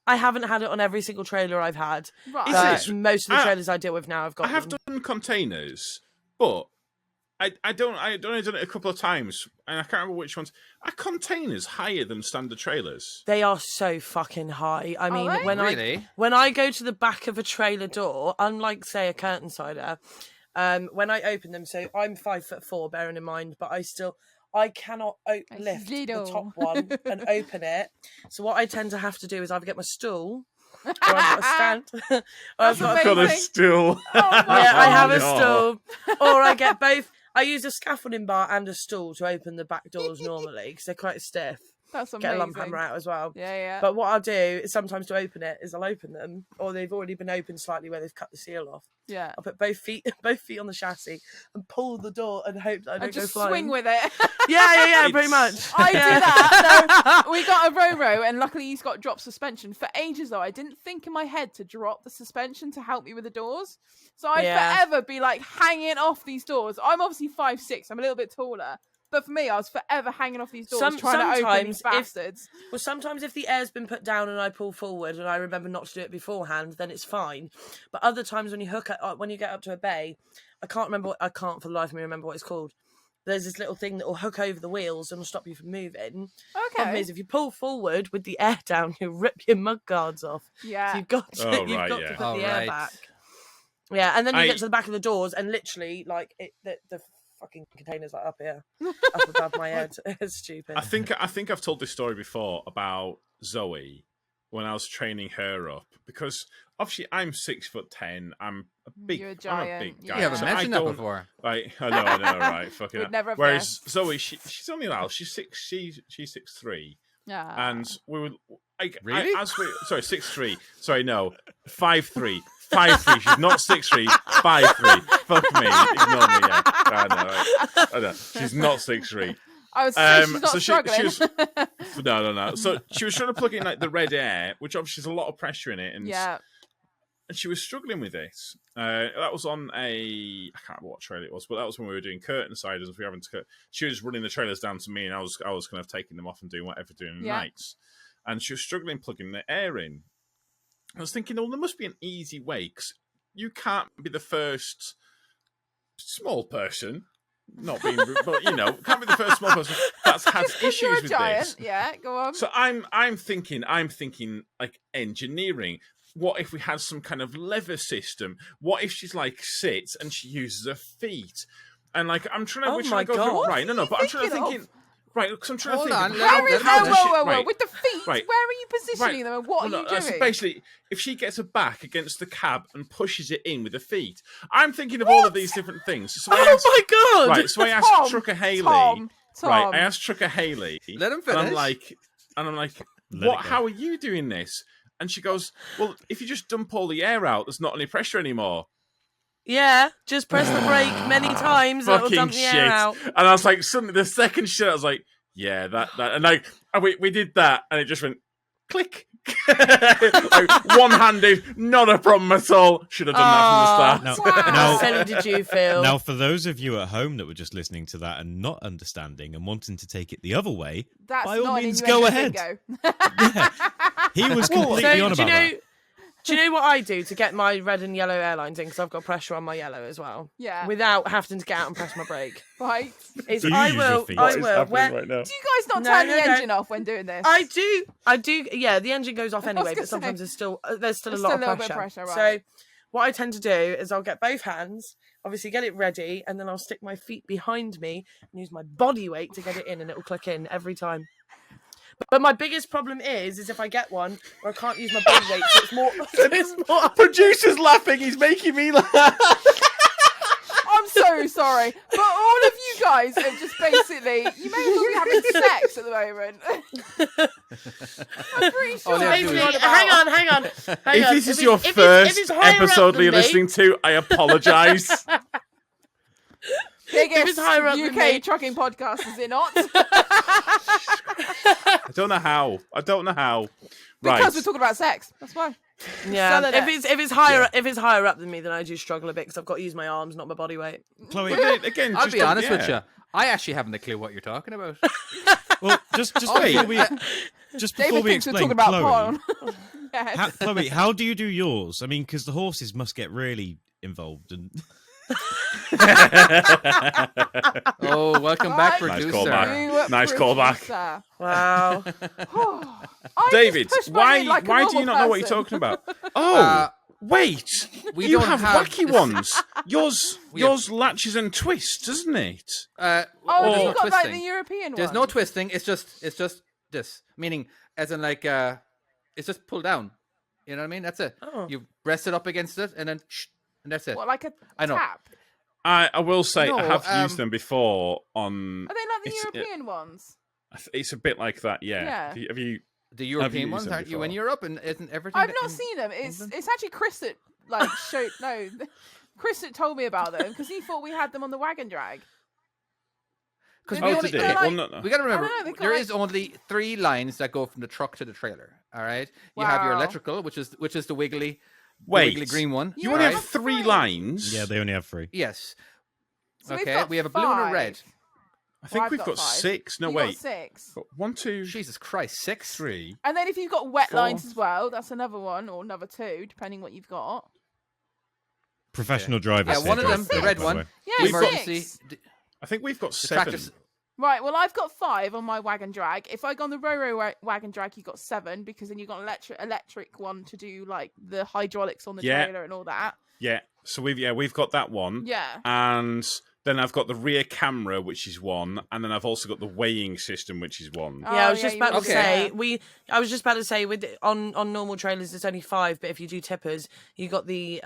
I haven't had it on every single trailer I've had. Right. Is But this- most of the trailers I deal with now, I've got. I have them. done containers, but I've done it a couple of times, and I can't remember which ones. Are containers higher than standard trailers? They are so fucking high. I mean, they? Really? when I go to the back of a trailer door, unlike say a curtain sider, when I open them, so I'm 5'4", bearing in mind, but I cannot lift the little. top one and open it. So what I tend to have to do is either get my stool, or I've got a stand, or I've got amazing. Got a stool. Oh my yeah, I have a no. stool, or I get both. I use a scaffolding bar and a stool to open the back doors normally because they're quite stiff. That's amazing. Get a lump hammer out as well. Yeah. But what I'll do is sometimes to open it is I'll open them, or they've already been opened slightly where they've cut the seal off. Yeah. I'll put both feet on the chassis and pull the door and hope that I don't And just go flying. swing with it. Yeah, It's- pretty much. I do that. No, we got a Roro, and luckily he's got drop suspension. For ages though, I didn't think in my head to drop the suspension to help me with the doors. So I'd forever be like hanging off these doors. I'm obviously 5'6". I'm a little bit taller. But for me, I was forever hanging off these doors, trying to open these bastards. Well, sometimes if the air's been put down and I pull forward and I remember not to do it beforehand, then it's fine. But other times when you when you get up to a bay, I can't for the life of me remember what it's called. There's this little thing that will hook over the wheels and will stop you from moving. Problem Okay. is, if you pull forward with the air down, you'll rip your mud guards off. Yeah. So you've got to, Oh, you've right, got yeah. to put Oh, the air right. back. Yeah, and then you I- get to the back of the doors and literally, like, the fucking containers like up here, up above my head. It's stupid. I think I've told this story before about Zoe when I was training her up, because obviously I'm 6'10". I'm a big, You're a I'm a giant, big yeah. guy. You haven't so mentioned I that don't- before. Right, I know, right? Fucking. Would hell. never have Whereas guessed. Zoe, she's only now. She's 6'3", Yeah. and we were like, Really? 6'3". Sorry, no, 5'3". 5'3". She's not 6'3". 5'3". Fuck me. Ignore me. Yeah, I know. She's not 6'3". I was she's not so struggling. she was no. So she was trying to plug in like the red air, which obviously has a lot of pressure in it, and she was struggling with it. That was on I can't remember what trailer it was, but that was when we were doing curtain siders. We were having to. She was running the trailers down to me, and I was kind of taking them off and doing whatever doing Yeah. nights. And she was struggling plugging the air in. I was thinking, well, there must be an easy way, because you can't be the first small person. Not being, but can't be the first small person that's had You're issues a with giant. this. Yeah, go on. So I'm thinking like engineering. What if we had some kind of lever system? What if she's like sits and she uses her feet? And like I'm trying to, Oh we're trying my to go God. through right. No, but I'm trying to thinking thinking right, because I'm trying Hold to think. on, of let- how, Where is how whoa, does she, whoa, right, with the feet? right. Where are you positioning them, and what are you so doing? basically, if she gets her back against the cab and pushes it in with her feet, I'm thinking of all of these different things. So I asked, Oh my God! right, so I asked Tom, Trucker Haley. Tom. Right, I asked Trucker Haley. Let him And I'm finish. like, Let it what? go. How are you doing this? And she goes, well, if you just dump all the air out, there's not any pressure anymore. Yeah, just press the brake many times and it'll Fucking dump the shit. air out. And I was like, suddenly the second shit, I was like, yeah, that, and like, we did that, and it just went click. Like one-handed, not a problem at all. Should have done that from the start. No, How no. silly did you feel? Now, for those of you at home that were just listening to that and not understanding and wanting to take it the other way, That's by all not an means, innuendo go ahead. bingo. yeah, He was So, completely on do about you know? that. Do you know what I do to get my red and yellow airlines in? Because I've got pressure on my yellow as well. Yeah. Without having to get out and press my brake. Right. Is Do you I use your will. feet? I What is will. happening Where, right now? Do you guys not No, turn no, the no. engine off when doing this? I do. Yeah, the engine goes off I was anyway, gonna but sometimes say. there's still a There's lot still of a little bit pressure. of pressure, right. So what I tend to do is I'll get both hands, obviously get it ready, and then I'll stick my feet behind me and use my body weight to get it in, and it will click in every time. But my biggest problem is if I get one where I can't use my body weight, so it's more. It's more Producer's laughing. He's making me laugh. I'm so sorry, but all of you guys have just basically, you may as well be having sex at the moment. I'm pretty sure. they have to you're do on is- about- Hang on. Hang If on. this is If your it's- if first it's higher up episode than you're me- listening to, I apologise. Biggest it's higher up than UK me- trucking podcast, is it not? I don't know how. Right. Because we're talking about sex. That's why. Yeah, Selling it. if it's higher up than me, then I do struggle a bit because I've got to use my arms, not my body weight. Chloe, Again, I'll just be honest with yeah. you. I actually haven't a clue what you're talking about. well, just Wait. before we just before David we thinks we're explain, talking about Chloe, porn. Yes. Chloe, how do you do yours? I mean, because the horses must get really involved. And Oh, welcome back, Right. Nice producer. callback. Nice callback. producer. Wow. I David, just pushed my head why like a why do you normal not know what you're person. talking about? Oh, Uh, wait. we You don't have have wacky this- ones. Yours We have- yours latches and twists, doesn't it? Oh, there's you no got like twisting. the European There's one. no twisting. It's just this, meaning as in like it's just pull down. You know what I mean? That's it. Oh. You rest it up against it, and then and that's it. What, like a I know. tap? I will say No, I have used them before on. Are they like the It's- European ones? It's a bit like that, yeah. Yeah. Have you? The European used ones, them aren't you in before. Europe? And isn't everything? I've that not in seen them. It's England? it's actually Chris that like showed no. Chris that told me about them because he thought we had them on the wagon drag. Because Maybe Oh, only- did they're it? like- Well, no, no. we got to remember, I don't know, they there got, is only 3 lines that go from the truck to the trailer. All right, you have your Wow. electrical, which is the wiggly, Wait. wiggly green one. You Yeah, only right? have 3 three. lines. yeah, they only have 3. Yes. So we've Okay, got we have a blue and a red. 5. I think I've we've got got 5. 6. No, You wait. got 6. Got 1, 2, Jesus Christ, 6. 3. And then if you've got wet 4. lines as well, that's another one or another 2, depending what you've got. Professional drivers. Yeah, say one of them, drivers, the red by the one. way. Yeah, We've got- Emergency. I think we've got The 7. tractors. Right, well, I've got 5 on my wagon drag. If I go on the Roro wagon drag, you got 7 because then you've got an electric one to do like the hydraulics on the Yeah. trailer and all that. Yeah. So we've got that one. Yeah. And then I've got the rear camera, which is 1, and then I've also got the weighing system, which is 1. Oh, Yeah, I was yeah, just you about to would say say. I was just about to say with on normal trailers it's only 5, but if you do tippers, you got the is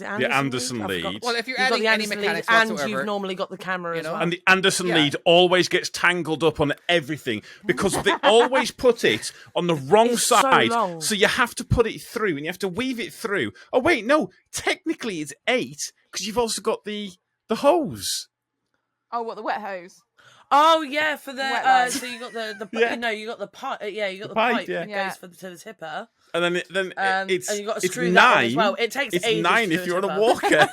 it Anderson? Anderson I forgot. lead. Well, if you're You've got adding the any Anderson mechanics lead, and whatsoever, you've normally got the camera you as know? well. And the Anderson Yeah. lead always gets tangled up on everything because they always put it on the wrong It's so side. long. So you have to put it through and you have to weave it through. Oh, wait, no. Technically, it's 8 because you've also got the hose. Oh, what, the wet hose? Oh yeah, for the Wet line. so you got the Yeah. no, you got the pipe. Yeah, you got the pipe, pipe yeah. that Yeah. goes to the tipper. And then it's and you got to it's screw 9. that on as well. It takes It's ages 9 to if do you're on a tipper. walker.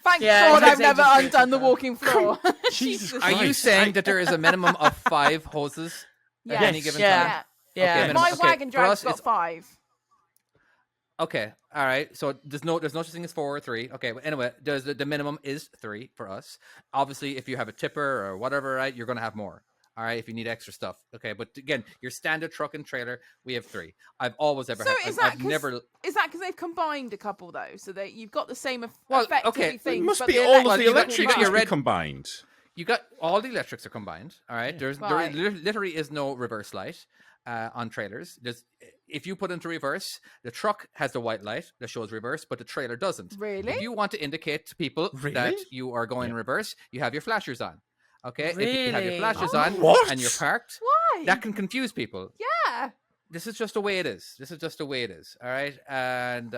Thank Yeah, God it I've takes never ages to undone the tipper. walking floor. Jesus are you Christ. saying that there is a minimum of 5 hoses at any Yes. given Yeah. time? Yeah. Okay, minimum. My Okay, wagon for drag's us, got it's- 5. Okay, all right. So there's no such thing as 4 or 3. Okay, but anyway, there's the minimum is 3 for us. Obviously, if you have a tipper or whatever, right, you're gonna have more. All right, if you need extra stuff. Okay, but again, your standard truck and trailer, we have 3. I've always ever So had. is that I've never. Is that because they've combined a couple though, so that you've got the same Well, effectively okay, it things? It must but be the all of Well, the you got electrics your must be red- combined. You got all the electrics are combined. All right, there Right. literally is no reverse light on trailers. If you put into reverse, the truck has the white light that shows reverse, but the trailer doesn't. Really? If you want to indicate to people that Really? you are going reverse, you have your flashers on. Okay, if you have your Really? flashers Oh. on What? and you're parked, Why? that can confuse people. Yeah. This is just the way it is. This is just the way it is. All right, and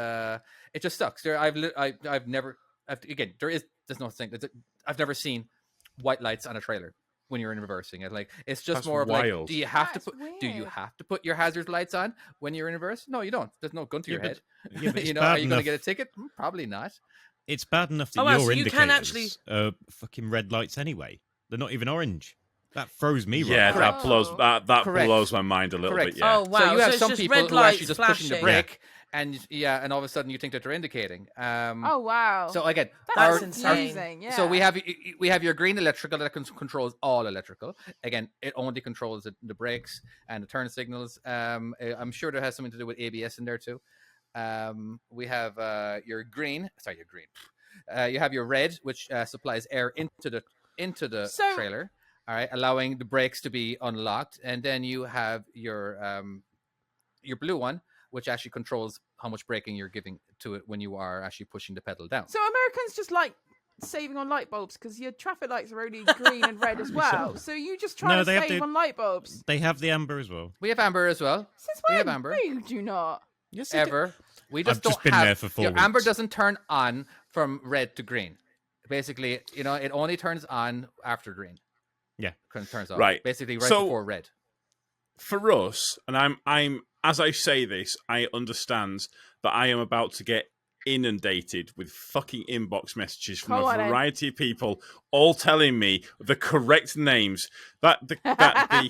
it just sucks. I've never again. There's no thing. I've never seen white lights on a trailer when you're in reversing it. Like it's just That's more of like, wild. do you have That's to put? Do you weird. have to put your hazard lights on when you're in reverse? No, you don't. There's no gun to your Yeah, head. Yeah, but it's you know, bad are you going to enough- get a ticket? Probably not. It's bad enough that Oh, wow, your so you indicators can actually- are fucking red lights anyway. They're not even orange. That throws me right. Yeah, off. that blows that Correct. blows my mind a little Correct. bit. Yeah. Oh wow! So you have it's some just people red who are actually lights just pushing the flashing. brake, and all of a sudden you think that they're indicating. Oh wow. So again, That's That's insane. confusing. Yeah. so we have your green electrical that controls all electrical. Again, it only controls the brakes and the turn signals. I'm sure there has something to do with ABS in there too. We have your green. Sorry, your green. You have your red, which supplies air into the So- trailer. All right, allowing the brakes to be unlocked, and then you have your blue one, which actually controls how much braking you're giving to it when you are actually pushing the pedal down. So Americans just like saving on light bulbs because your traffic lights are only green and red as well. So you just try No, to they have save the- on light bulbs. They have the amber as well. We have amber as well. Since We when? have amber. No, you do not. Yes, Ever. We just I've don't just been have, there for 4 your amber weeks. doesn't turn on from red to green. Basically, it only turns on after green. Yeah. Turns off. Right. Basically, right So- before red. For us, and I'm as I say this, I understand that I am about to get inundated with fucking inbox messages from Go a on then. variety of people, all telling me the correct names. The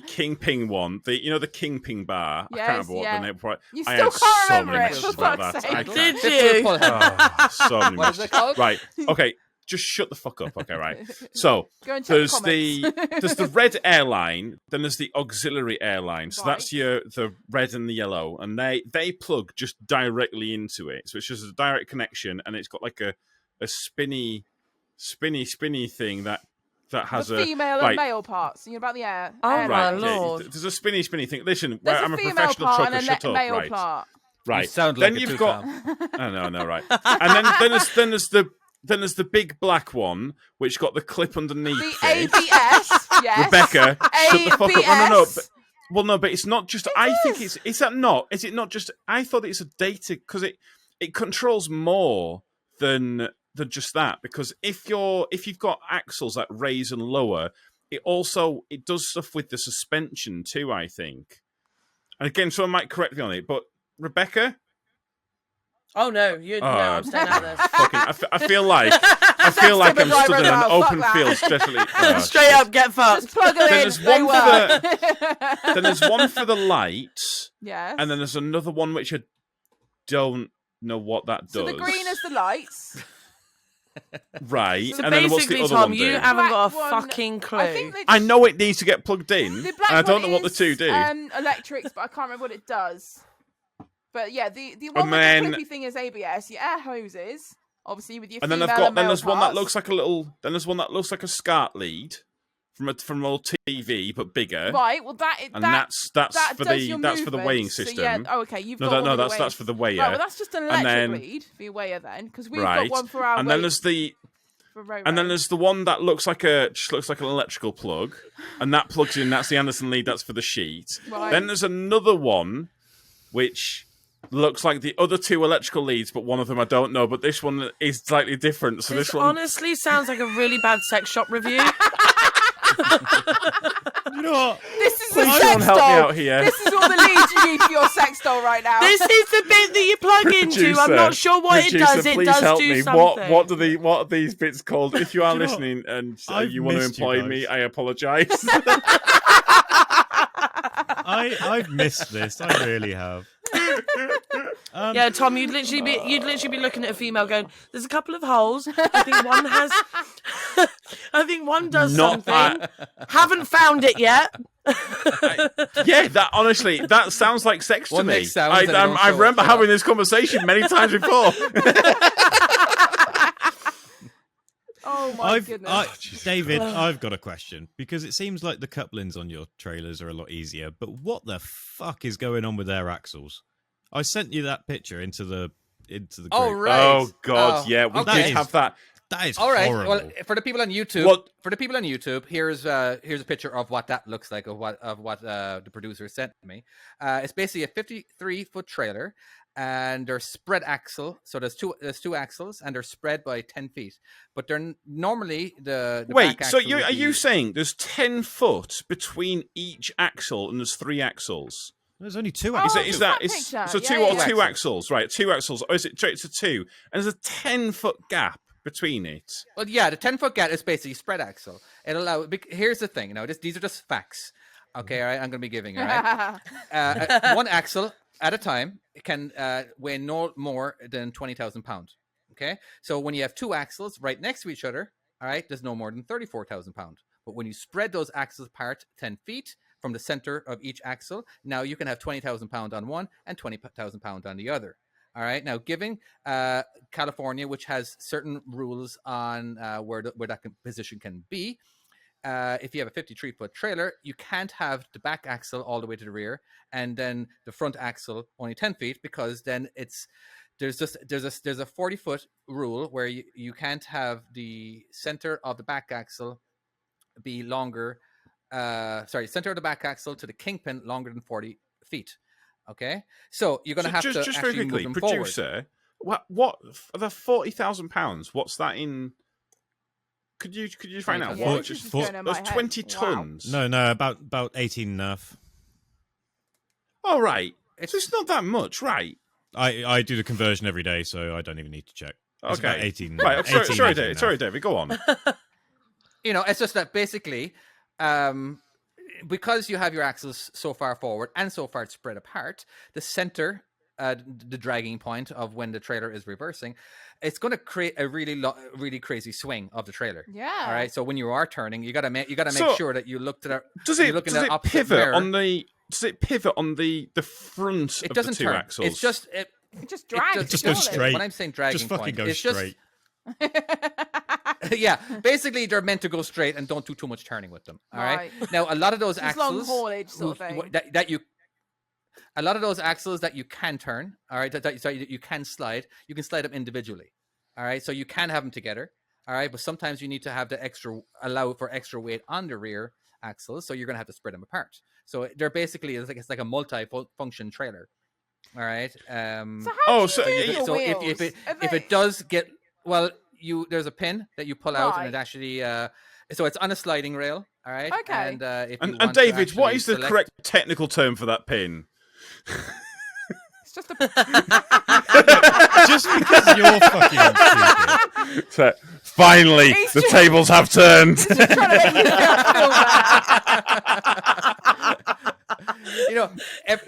Kingping one, the Kingping bar. I Yes, can't remember what yeah. the name was. You I still had can't so remember many it, messages for about fuck's that. I sake. Did Fifth you? pull Oh, so many What is messages. it called? Right. Okay. Just shut the fuck up. Okay. Right. So Go and check there's the comments. there's the red airline, then there's the auxiliary airline. So that's Right. the red and the yellow, and they plug just directly into it. So it's just a direct connection, and it's got like a spinny thing that has the a female right. and male parts. You know about the air. Oh, airline. my Right, lord. there's a spinny thing. Listen, There's I'm a a female professional part trucker. and a Shut up, male right? part. Right. You sound then like a you've two-top. got. I know, right. And then there's the big black one which got the clip underneath. The it. ABS. Yes. Rebecca, shut the fuck up. No. ABS. Well, no, but it's not just. I think it's. Is that not? Is it not just? I thought it's a data because it controls more than just that. Because if you've got axles that raise and lower, it does stuff with the suspension too. I think. And again, someone might correct me on it, but Rebecca. Oh no, no, I'm staying out of this. Fucking, I feel like I'm Driver stood in an now, fuck open that. field, definitely. Oh, Straight shit. up, get fucked. Just plug them Then in. there's They one for work. Then there's one for the lights, Yes. and then there's another one which I don't know what that does. So the green is the lights. right, So and then what's the basically, other Tom, one you do? haven't got a Black one- fucking clue. I think they I just- know it needs to get plugged in, The and black I don't one know what the is, two do. Electrics, but I can't remember what it does. But yeah, the one with then- the clippy thing is ABS. Your air hoses, obviously with your and then female I've got and male there's one that parts. looks like a little. Then there's one that looks like a SCART lead from an old TV, but bigger. Right. Well, And that's that for does the your that's for the weighing movements. So, system. yeah. Oh, okay. You've No, got one with the that's for the weigher. Right, well, that's just an electric then- lead for your weigher then, because we've right, got one for our and then weight there's the for row And then weight. there's the one that looks like an electrical plug, and that plugs in. That's the Anderson lead. That's for the sheet. Right. Then there's another one, which looks like the other two electrical leads, but one of them I don't know. But this one is slightly different. So This this one, honestly sounds like a really bad sex shop review. you know what? This is Please a someone sex help me doll. out here. This is all the leads you need for your sex doll right now. This is the bit that you plug into. I'm not sure what it does. It Please does help do me. something. What are these bits called? If you are Do you know listening and I've you want to missed you employ guys. me, I apologise. I've missed this. I really have. Yeah, Tom, you'd literally be looking at a female going, "There's a couple of holes. I think one has. I think one does Not something. Haven't found it yet." Yeah, that honestly, that sounds like sex to One me. makes sounds and they don't I show remember up. having this conversation many times before. Oh my goodness. David, I've got a question because it seems like the couplings on your trailers are a lot easier. But what the fuck is going on with their axles? I sent you that picture into the group. Oh, right. Oh God, Oh, yeah, we okay. did have that. That is All right. horrible. Well, for the people on YouTube, here's a picture of what that looks like, of what the producer sent me. It's basically a 53-foot trailer, and they're spread axle. So there's two axles, and they're spread by 10 feet. But they're normally the Wait, back so axle would are you be- saying there's 10 foot between each axle and there's 3 axles? There's only two Oh, axles. Is that that is picture. so Yeah, two yeah, or yeah. two axles, right? 2 axles. Or is it straight to 2? And there's a 10-foot gap between it. Well, yeah, the 10-foot gap is basically spread axle. Here's the thing. These are just facts. Okay, all right. I'm going to be giving. All right. One axle at a time can weigh no more than 20,000 pounds. Okay, so when you have two axles right next to each other, all right, there's no more than 34,000 pounds. But when you spread those axles apart 10 feet from the center of each axle, now you can have 20,000 pounds on one and 20,000 pounds on the other. All right. Now, given California, which has certain rules on where that position can be, if you have a 53-foot trailer, you can't have the back axle all the way to the rear, and then the front axle only 10 feet, because then there's a 40-foot rule where you can't have the center of the back axle be longer. Center of the back axle to the kingpin longer than 40 feet. Okay, so you're going to have to just very actually quickly, move them producer. forward. What are the 40,000 pounds? What's that in? Could you find out? Yeah, What? this is just going in my That's head. 20 Wow. tons. No, about 18 and a half. All right. It's- It's not that much, right? I do the conversion every day, so I don't even need to check. It's about Okay. 18. Right. 18, Sorry, 18 David. and a Sorry, half. David. Go on. It's just that basically, because you have your axles so far forward and so far spread apart, the center, the dragging point of when the trailer is reversing, it's going to create a really crazy swing of the trailer. Yeah. All right. So when you are turning, you got to make So, sure that you look to the. Does you it look in does the it opposite pivot mirror. on the? Does it pivot on the front It of doesn't the two turn. axles? It's just It just drags. Just go surely. straight. When I'm saying dragging Just fucking point, go it's straight. yeah, basically they're meant to go straight and don't do too much turning with them. All right. Now a lot of those Just long axles haulage sort of thing. a lot of those axles that you can turn, all right, that you can slide them individually. All right, so you can have them together. All right, but sometimes you need to have allow for extra weight on the rear axles, so you're going to have to spread them apart. So they're basically it's like a multi-function trailer. All right. So how Oh, do so you do it- your So wheels? if it does get there's a pin that you pull out, and it Right. actually so it's on a sliding rail. All right. Okay. And if you And want to David, what actually is the select- correct technical term for that pin? It's just a Just because you're fucking stupid. So, finally, He's the just- tables have turned. trying to make me feel bad.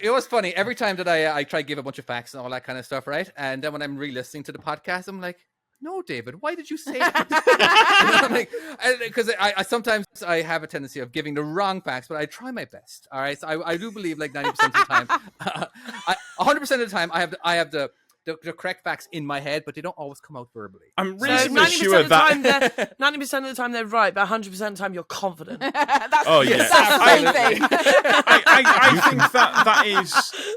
It was funny. Every time that I try to give a bunch of facts and all that kind of stuff, right? And then when I'm re-listening to the podcast, I'm like, no, David, why did you say that? Because I sometimes I have a tendency of giving the wrong facts, but I try my best. All right, so I do believe like 90% of the time, 100% of the time, I have the correct facts in my head, but they don't always come out verbally. I'm So reasonably 90% sure of the time that. 90% of the time they're right, but 100% of the time you're confident. That's, Oh, yeah. that's the same thing. I think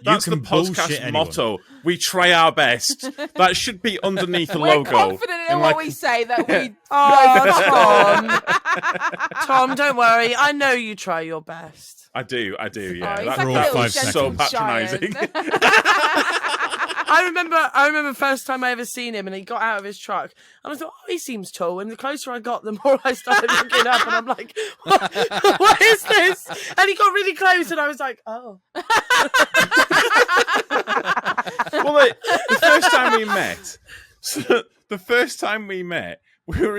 that's the can bullshit podcast anyone. motto. We try our best. That should be underneath the We're logo. confident in And what like- we say that we. Oh, Tom. Tom, don't worry. I know you try your best. I do. Yeah, Oh, he's that, like a For all little 5 that's gentle so patronising. giant. I remember first time I ever seen him, and he got out of his truck, and I thought, oh, he seems tall. And the closer I got, the more I started looking up, and I'm like, what is this? And he got really close, and I was like, oh. Well, the first time we met, we were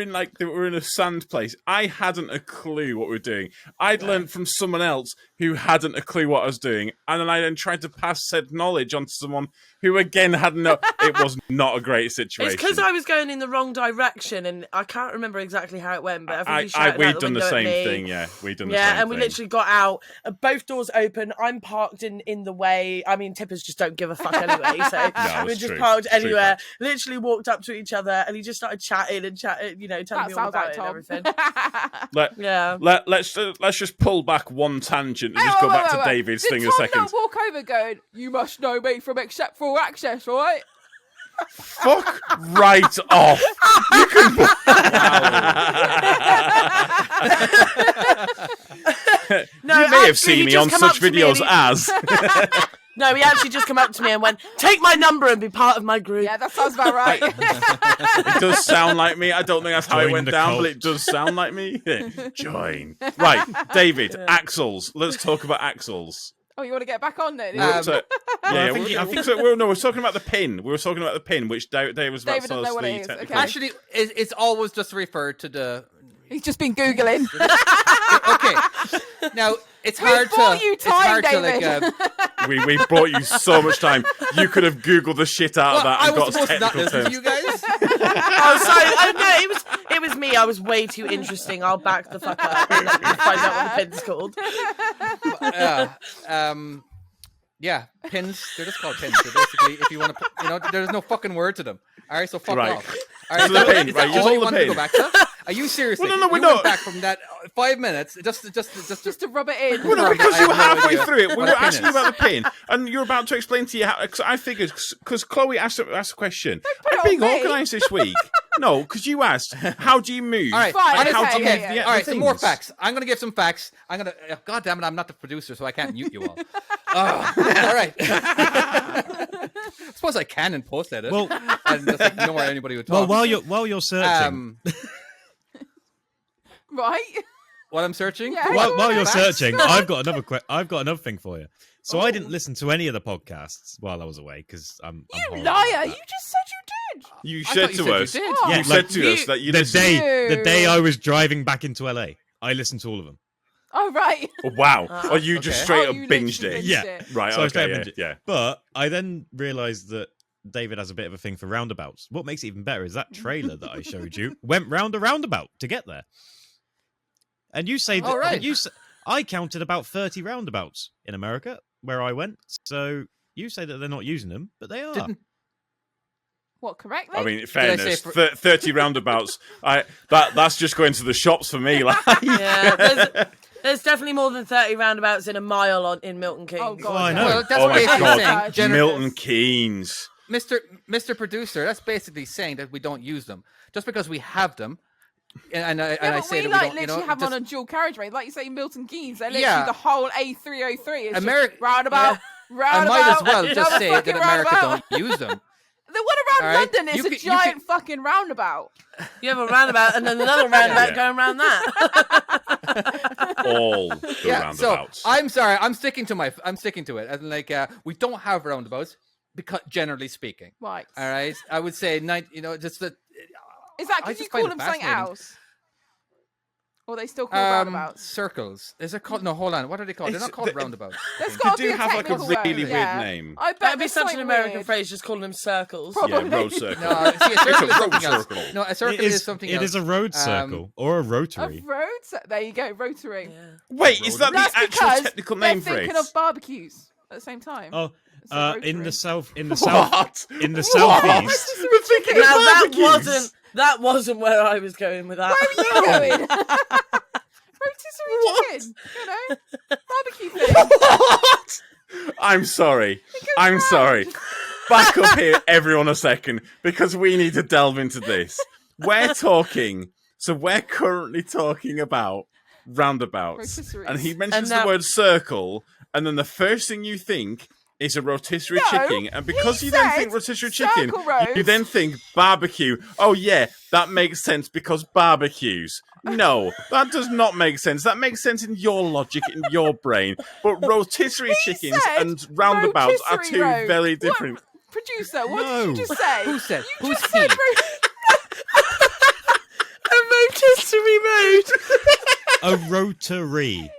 in a sand place. I hadn't a clue what we were doing. I'd learned from someone else who hadn't a clue what I was doing, and then I tried to pass said knowledge on to someone who again had no. It was not a great situation. It's because I was going in the wrong direction, and I can't remember exactly how it went, but I think he shouted out we'd the done the window at same me. thing. Yeah, we'd done the Yeah, same and we thing. literally got out. Both doors open. I'm parked in the way. I mean, tippers just don't give a fuck anyway. So we that's just true. parked True anywhere. fact. Literally walked up to each other, and he just started chatting, telling That me all sounds about like it and Tom. everything. Yeah. Yeah. Let's just pull back one tangent and Hey, just go wait, back wait, to wait. David's Did thing Tom a second. not walk over going, you must know me from Acceptable Access, right? Fuck right off. You can. No, you may have actually, seen he me just on come up such to me and videos he- as. No, he actually just came up to me and went, "Take my number and be part of my group." Yeah, that sounds about right. It does sound like me. I don't think that's how it Join went the down, cult. but it does sound like me. Join. Right, David, axles. Let's talk about axles. Oh, you want to get back on then? So, yeah, I think so. Well, no, we're talking about the pin. We were talking about the pin, which Dave was about David to tell doesn't know us what the it is. technical. Okay. Actually, it's always just referred to the. He's just been Googling. Okay. Now it's hard bought to. you It's time, hard David. to like. We brought you so much time. You could have Googled the shit out of that I and was got supposed to not technical listen to terms. you guys. Oh, sorry. Oh, no, it was me. I was way too interesting. I'll back the fuck up and let you find out what the pin's called. Yeah, pins. They're just called pins. They're basically, if you want to, there's no fucking word to them. All right, so fuck Right. off. All right, So the pin, is right, that just all you hold the want to pin. go back to? Are you serious? Well, no, we're you not. went back from that 5 minutes just to rub it in. Well, no, because I you were have no halfway idea through it. We what were a pin asking is. about the pin, and you're about to explain to you how. Cause I figured because Chloe asked a question. put it I'm being on me. organised this week. No, because you asked, how do you move? All right, Fine, and how okay, do you yeah, move yeah. the All right, some more things? facts. I'm going to give some facts. God damn it, I'm not the producer, so I can't mute you all. All right. I suppose I can and post edit. Well- and just ignore anybody who Well, talks. while you're searching, Right? While I'm searching, Yeah. while you're Facts. searching, I've got another thing for you. So I didn't listen to any of the podcasts while I was away because I'm You horrible liar! at You that. just said you did. You I said thought you to said us. you did. Oh. You Yeah, said like, to us that you the listened. day You. I was driving back into LA, I listened to all of them. Oh right. Oh, wow. Or you just Okay. straight Oh, up you binged literally it. binged Yeah. it. Right. So I Okay. straight Yeah. up binged it. Yeah. But I then realised that David has a bit of a thing for roundabouts. What makes it even better is that trailer that I showed you went round a roundabout to get there. And you say that Oh, right. I counted about 30 roundabouts in America where I went. So you say that they're not using them, but they are. Didn't What, correctly? I mean, in I say fairness, for- 30 roundabouts. That's just going to the shops for me. Like, Yeah, there's definitely more than 30 roundabouts in a mile in Milton Keynes. Oh god. Oh, I know. Well, that's oh my basically God, saying Milton Keynes. Mr. Producer, that's basically saying that we don't use them. Just because we have them, and I But say we that like we don't, literally have just, on a dual carriageway, like you say, Milton Keynes. They're literally Yeah. the whole A303 is America- just roundabout, I roundabout. might as well just another say that fucking America roundabout. don't use them. The one around All right? London is You a could- you giant could- fucking roundabout. You have a roundabout and then another roundabout Yeah. going around that. All the Yeah, so roundabouts. I'm sorry, I'm sticking to it. As in, like, we don't have roundabouts because, generally speaking, Right. all right. I would say just that. Is that I because you just call find them it something fascinating. else? Or they still call roundabouts? Circles. Is it called? No, hold on. What are they called? They're It's- not called the- roundabouts. There's They got to do be a have like a technical word, really weird yeah. name. I bet That'd be there's such an something American weird. phrase, just calling them circles. Probably. Yeah, road circle. No, see, a circle a is something road else. circle. No, a circle It is is something It else. is a road circle or a A rotary. road? There you go, rotary. Yeah. Wait, is that That's the actual because technical they're name for thinking it? of barbecues at the same time. Oh, It's a rotary. in the south, in the What? south, in the What? southeast. We're thinking of Now barbecues. that wasn't where I was going with that. Where are you going? Rotisserie chicken, you know? Barbecue thing. What? I'm sorry. I'm sorry. Back up here, everyone, a second, because we need to delve into this. We're currently talking about roundabouts. Rotisseries. And he mentions And the now- word circle, and then the first thing you think is a rotisserie No, chicken. And because he you then said think rotisserie chicken, circle road. you then think barbecue. Oh, yeah, that makes sense because barbecues. No, that does not make sense. That makes sense in your logic, in your brain. But rotisserie chickens said and roundabouts are rotisserie two road. very What? different. Producer, what No. did you just say? Who said? You Who's just he? said A rotisserie road. A rotary.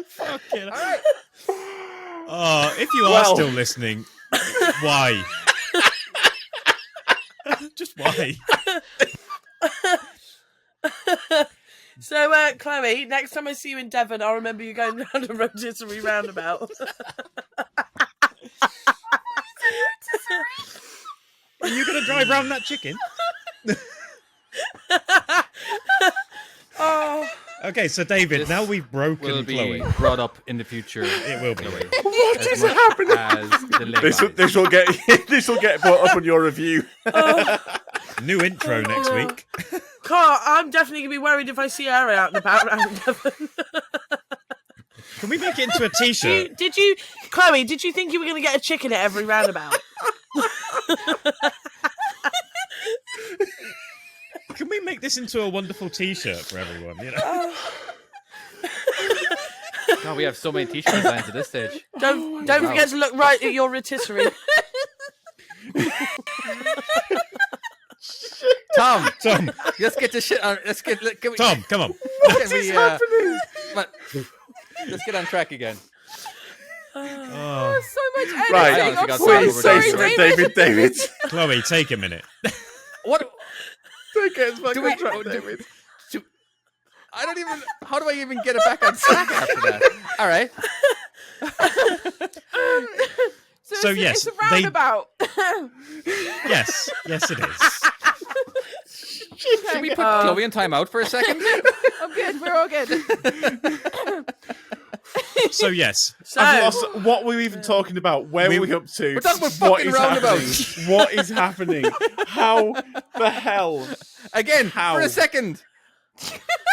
Fucking. All right. Oh, if you are Well. still listening, why? Just why? So, Chloe, next time I see you in Devon, I'll remember you going round a rotisserie roundabout. Are you going to drive round that chicken? Oh, Okay, so David, This now we've broken Will be Chloe. brought up in the future. It will be. What as is much happening? as the late This will get this will get brought up on your review. New intro next week. Carl, I'm definitely going to be worried if I see her out and about around Devon. Can we make it into a t-shirt? Chloe, did you think you were going to get a chicken at every roundabout? this into a wonderful T-shirt for everyone. You know. God, we have so many T-shirt designs at this stage. Don't forget to look right at your rotisserie. Tom, let's get this shit on. Tom, come on. What is happening? Let's get on track again. Oh. So much editing. Right. I'm so Please say sorry, something, David. David. Chloe, take a minute. What? Take it back Do on we- track, do- David. I don't even. How do I even get it back on track after that? All right. So yes, it's a roundabout. Yes, it is. Can we put Chloe in timeout for a second? I'm good. We're all good. So yes, I've lost. What were we even talking about? Where were we up to? We're talking about What fucking is roundabouts. happening? What is happening? How the hell? Again, How? for a second.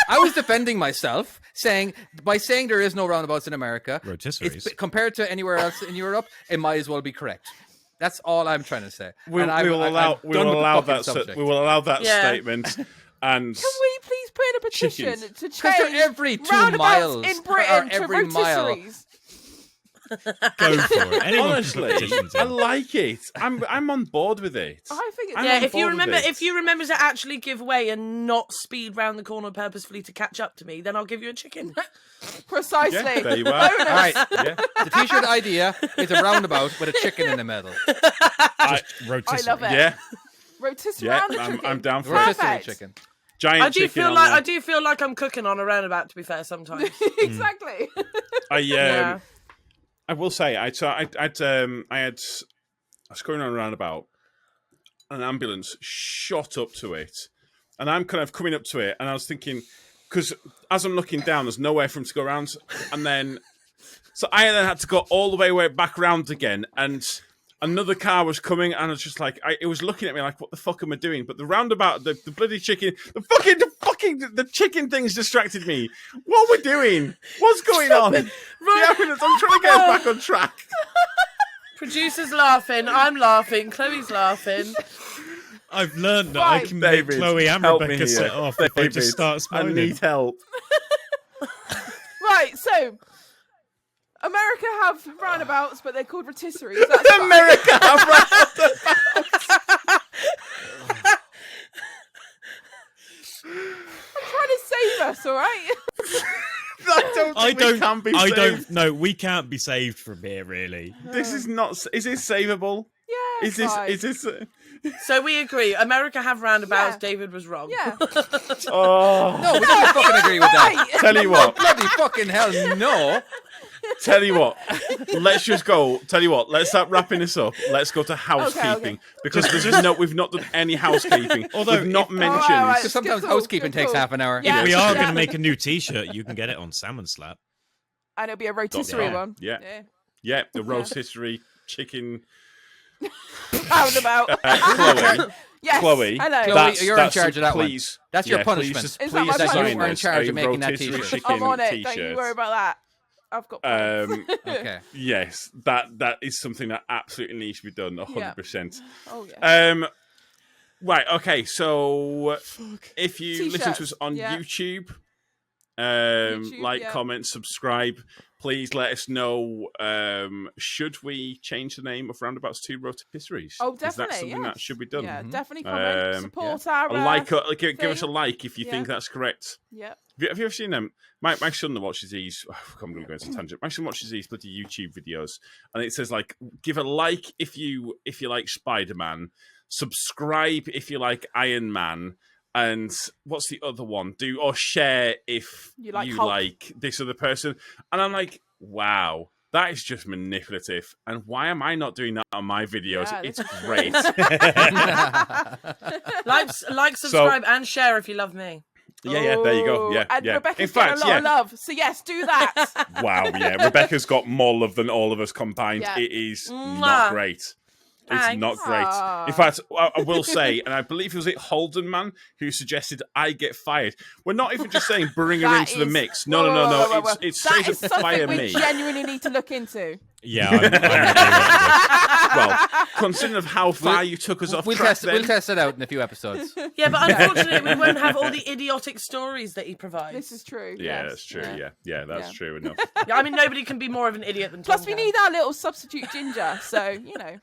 I was defending myself, saying there is no roundabouts in America. Rotisseries. Compared to anywhere else in Europe, it might as well be correct. That's all I'm trying to say. We will I'm allow done with the fucking subject. We will allow that Yeah. statement. And Can we please put in a petition Chickens. to 'Cause they're change every 2 roundabouts miles, in or Britain to every mile. rotisseries? Go for it. Anyone can put honestly, petitions in. I like it. I'm on board with it. I think it's I'm Yeah, on if you board with remember, it. if you remember to actually give way and not speed round the corner purposefully to catch up to me, then I'll give you a chicken. precisely. Yeah, there you are. Bonus. All right, Yeah. the T-shirt idea is a roundabout with a chicken in the middle. I Rotisserie. love it. Yeah, Rotisserie yeah, round the chicken. I'm down for it. Rotisserie Perfect. chicken. Giant I do chicken feel on like there. I do feel like I'm cooking on a roundabout. To be fair, sometimes. Exactly. Yeah. I will say, I was going on a roundabout, an ambulance shot up to it, and I'm kind of coming up to it, and I was thinking, because as I'm looking down, there's nowhere for him to go around, and then, so I then had to go all the way back round again, and another car was coming, and I was just like, it was looking at me like, what the fuck am I doing? But the roundabout, the bloody chicken, the chicken things distracted me. What are we doing? What's going on? Right. The ambulance, I'm trying to get us back on track. Producer's laughing. I'm laughing. Chloe's laughing. I've learned that Right. I can David, make Chloe and help Rebecca me set here. off if I David, just start I smiling. need help. Right, so America have roundabouts, but they're called rotisseries. That's fine. America, I'm trying to save us, all right? I don't think we can be saved. don't. No, we can't be saved from here. Really. This is not. Is this savable? Yeah, Is this? fine. Is this? So we agree. America have roundabouts. Yeah. David was wrong. Yeah. Oh, No, we don't fucking agree with that. Right. tell you what. Bloody fucking hell, no. Tell you what. Let's just go. Tell you what. Let's start wrapping this up. Let's go to housekeeping okay. because we've not done any housekeeping. Although we've not if- mentioned. All right. Because sometimes Good call, housekeeping good takes call. half an hour. Yeah. If we are Yeah. going to make a new T-shirt, you can get it on Salmon Slap. And it'll be a rotisserie Yeah. one. Yeah. Yeah, the rotisserie chicken. Roundabout. Chloe. Yes. Chloe, Hello. Chloe, you're in charge of that one. please, That's your yeah, punishment. Please, Is that please my design punishment? You were in us charge a of making that rotisserie t-shirt. chicken I'm on it. T-shirt. Don't you worry about that. I've got plans. Okay. Yes, that is something that absolutely needs to be done 100%. Oh yeah. Right, okay, so if you listen to us T-shirts, on yeah. YouTube, YouTube, like, yeah. comment, subscribe. Please let us know, should we change the name of Roundabouts to Rotisseries? Oh, Is that definitely. something that yes. should be done? Yeah, definitely comment. Support A our. like, give us a thing. like if you think Yeah. that's correct. Yeah. Have you ever seen them? My son watches these. I'm going to go into a tangent. My son watches these bloody YouTube videos, and it says like, give a like if you like Spider-Man, subscribe if you like Iron Man, and what's the other one? Or share if You like Hulk. like this other person. And I'm like, wow. That is just manipulative. And why am I not doing that on my videos? Yeah, It's that's- great. Like, subscribe, and share if you love me. Yeah, there you go. Yeah, And yeah. Rebecca's In fact, getting a lot of love. So yes, do that. Wow, yeah. Rebecca's got more love than all of us combined. Yeah. It is Mwah. not great. It's Thanks. not great. Aw. In fact, I will say, and I believe it was Holden Man who suggested I get fired. We're not even just saying bring her That into the is- mix. Whoa, No. whoa, whoa. It's That straight is up something fire we me. genuinely need to look into. Yeah, I'm agreeing with Well, considering of how far you took us off track, We'll test it out in a few episodes. Yeah, but unfortunately, we won't have all the idiotic stories that he provides. This is true. Yeah, yes. that's true. Yeah, that's Yeah. true enough. Yeah, I mean, nobody can be more of an idiot than Tom. Plus, we can. need our little substitute ginger, so you know.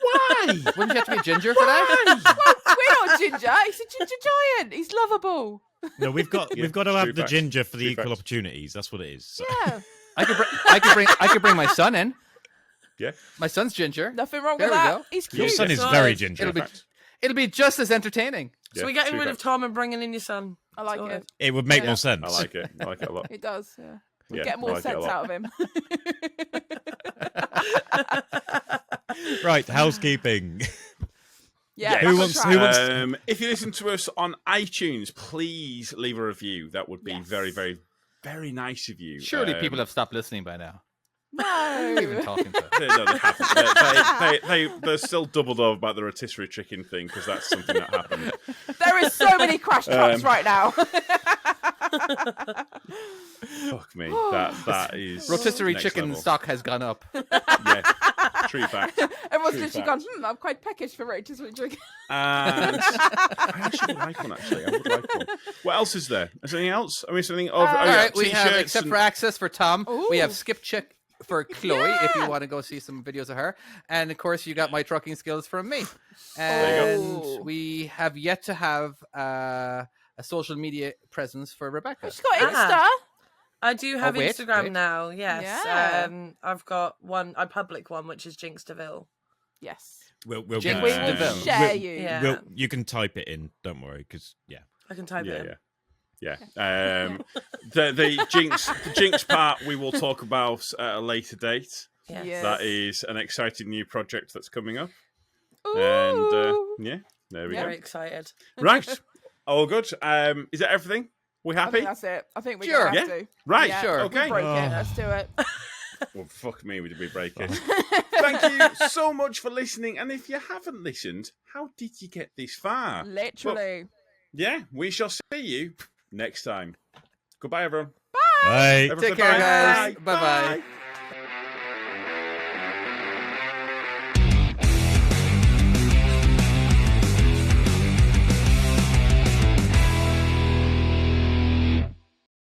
Why? Wouldn't you have to be ginger for that? We're not ginger. He's a ginger giant. He's lovable. it. No, we've got to true have the facts. ginger for the True equal facts. opportunities. That's what it is. So. Yeah, I could bring my son in. Yeah. My son's ginger. nothing wrong There with we that. go. He's Your cute. son is Yes. very ginger. It'll be just as entertaining. So Yeah, we're getting true rid of facts. Tom and bringing in your son. I like Sorted. it. It would make Yeah. more sense. I like it. I like it a lot. It does. Yeah. We Yeah, get I more like it a sense lot. out of him. Right, housekeeping. Yeah. Who back on wants- track. If you listen to us on iTunes, please leave a review. That would be Yes. very, very, very nice of you. Surely people have stopped listening by now. Who are you even No. talking to? No, they haven't. They're still doubled over about the rotisserie chicken thing because that's something that happened. There is so many crash trucks right now. Fuck me. That is Rotisserie next chicken level. stock has gone up. Yeah, true fact. Everyone's True literally fact. gone, I'm quite peckish for rotisserie chicken. And I actually would like one. Actually, I would like one. What else is there? Is there anything else? I mean, something over. All All yeah, right, we have, t-shirts except and- for access for Tom, we have Ooh. skip chick for Chloe if you Yeah. want to go see some videos of her. And of course, you got my trucking skills from me. There you go. And we have yet to have a social media presence for Rebecca. She's got Insta. Ah. I do have wait, Instagram wait. now. Yes. Yeah. I've got a public one, which is Jinx DeVille. Yes. We'll Jinx We Uh, will DeVille. share you. Yeah. you can type it in. Don't worry, because I can type it in. Yeah. The Jinx part we will talk about at a later date. Yes. Yeah. That is an exciting new project that's coming up, Ooh. and yeah, there we Very go. excited. Right, all good. Is that everything? We I happy? think that's it. I think we're Sure. gonna have Yeah. to. Right. Yeah. Sure. Okay. We broke Oh. it. Let's do it. Well, fuck me, did we break it? Thank you so much for listening. And if you haven't listened, how did you get this far? Literally. Yeah, we shall see you next time. Goodbye, everyone. Bye. Everyone Take say care, bye. guys. Bye-bye. Bye.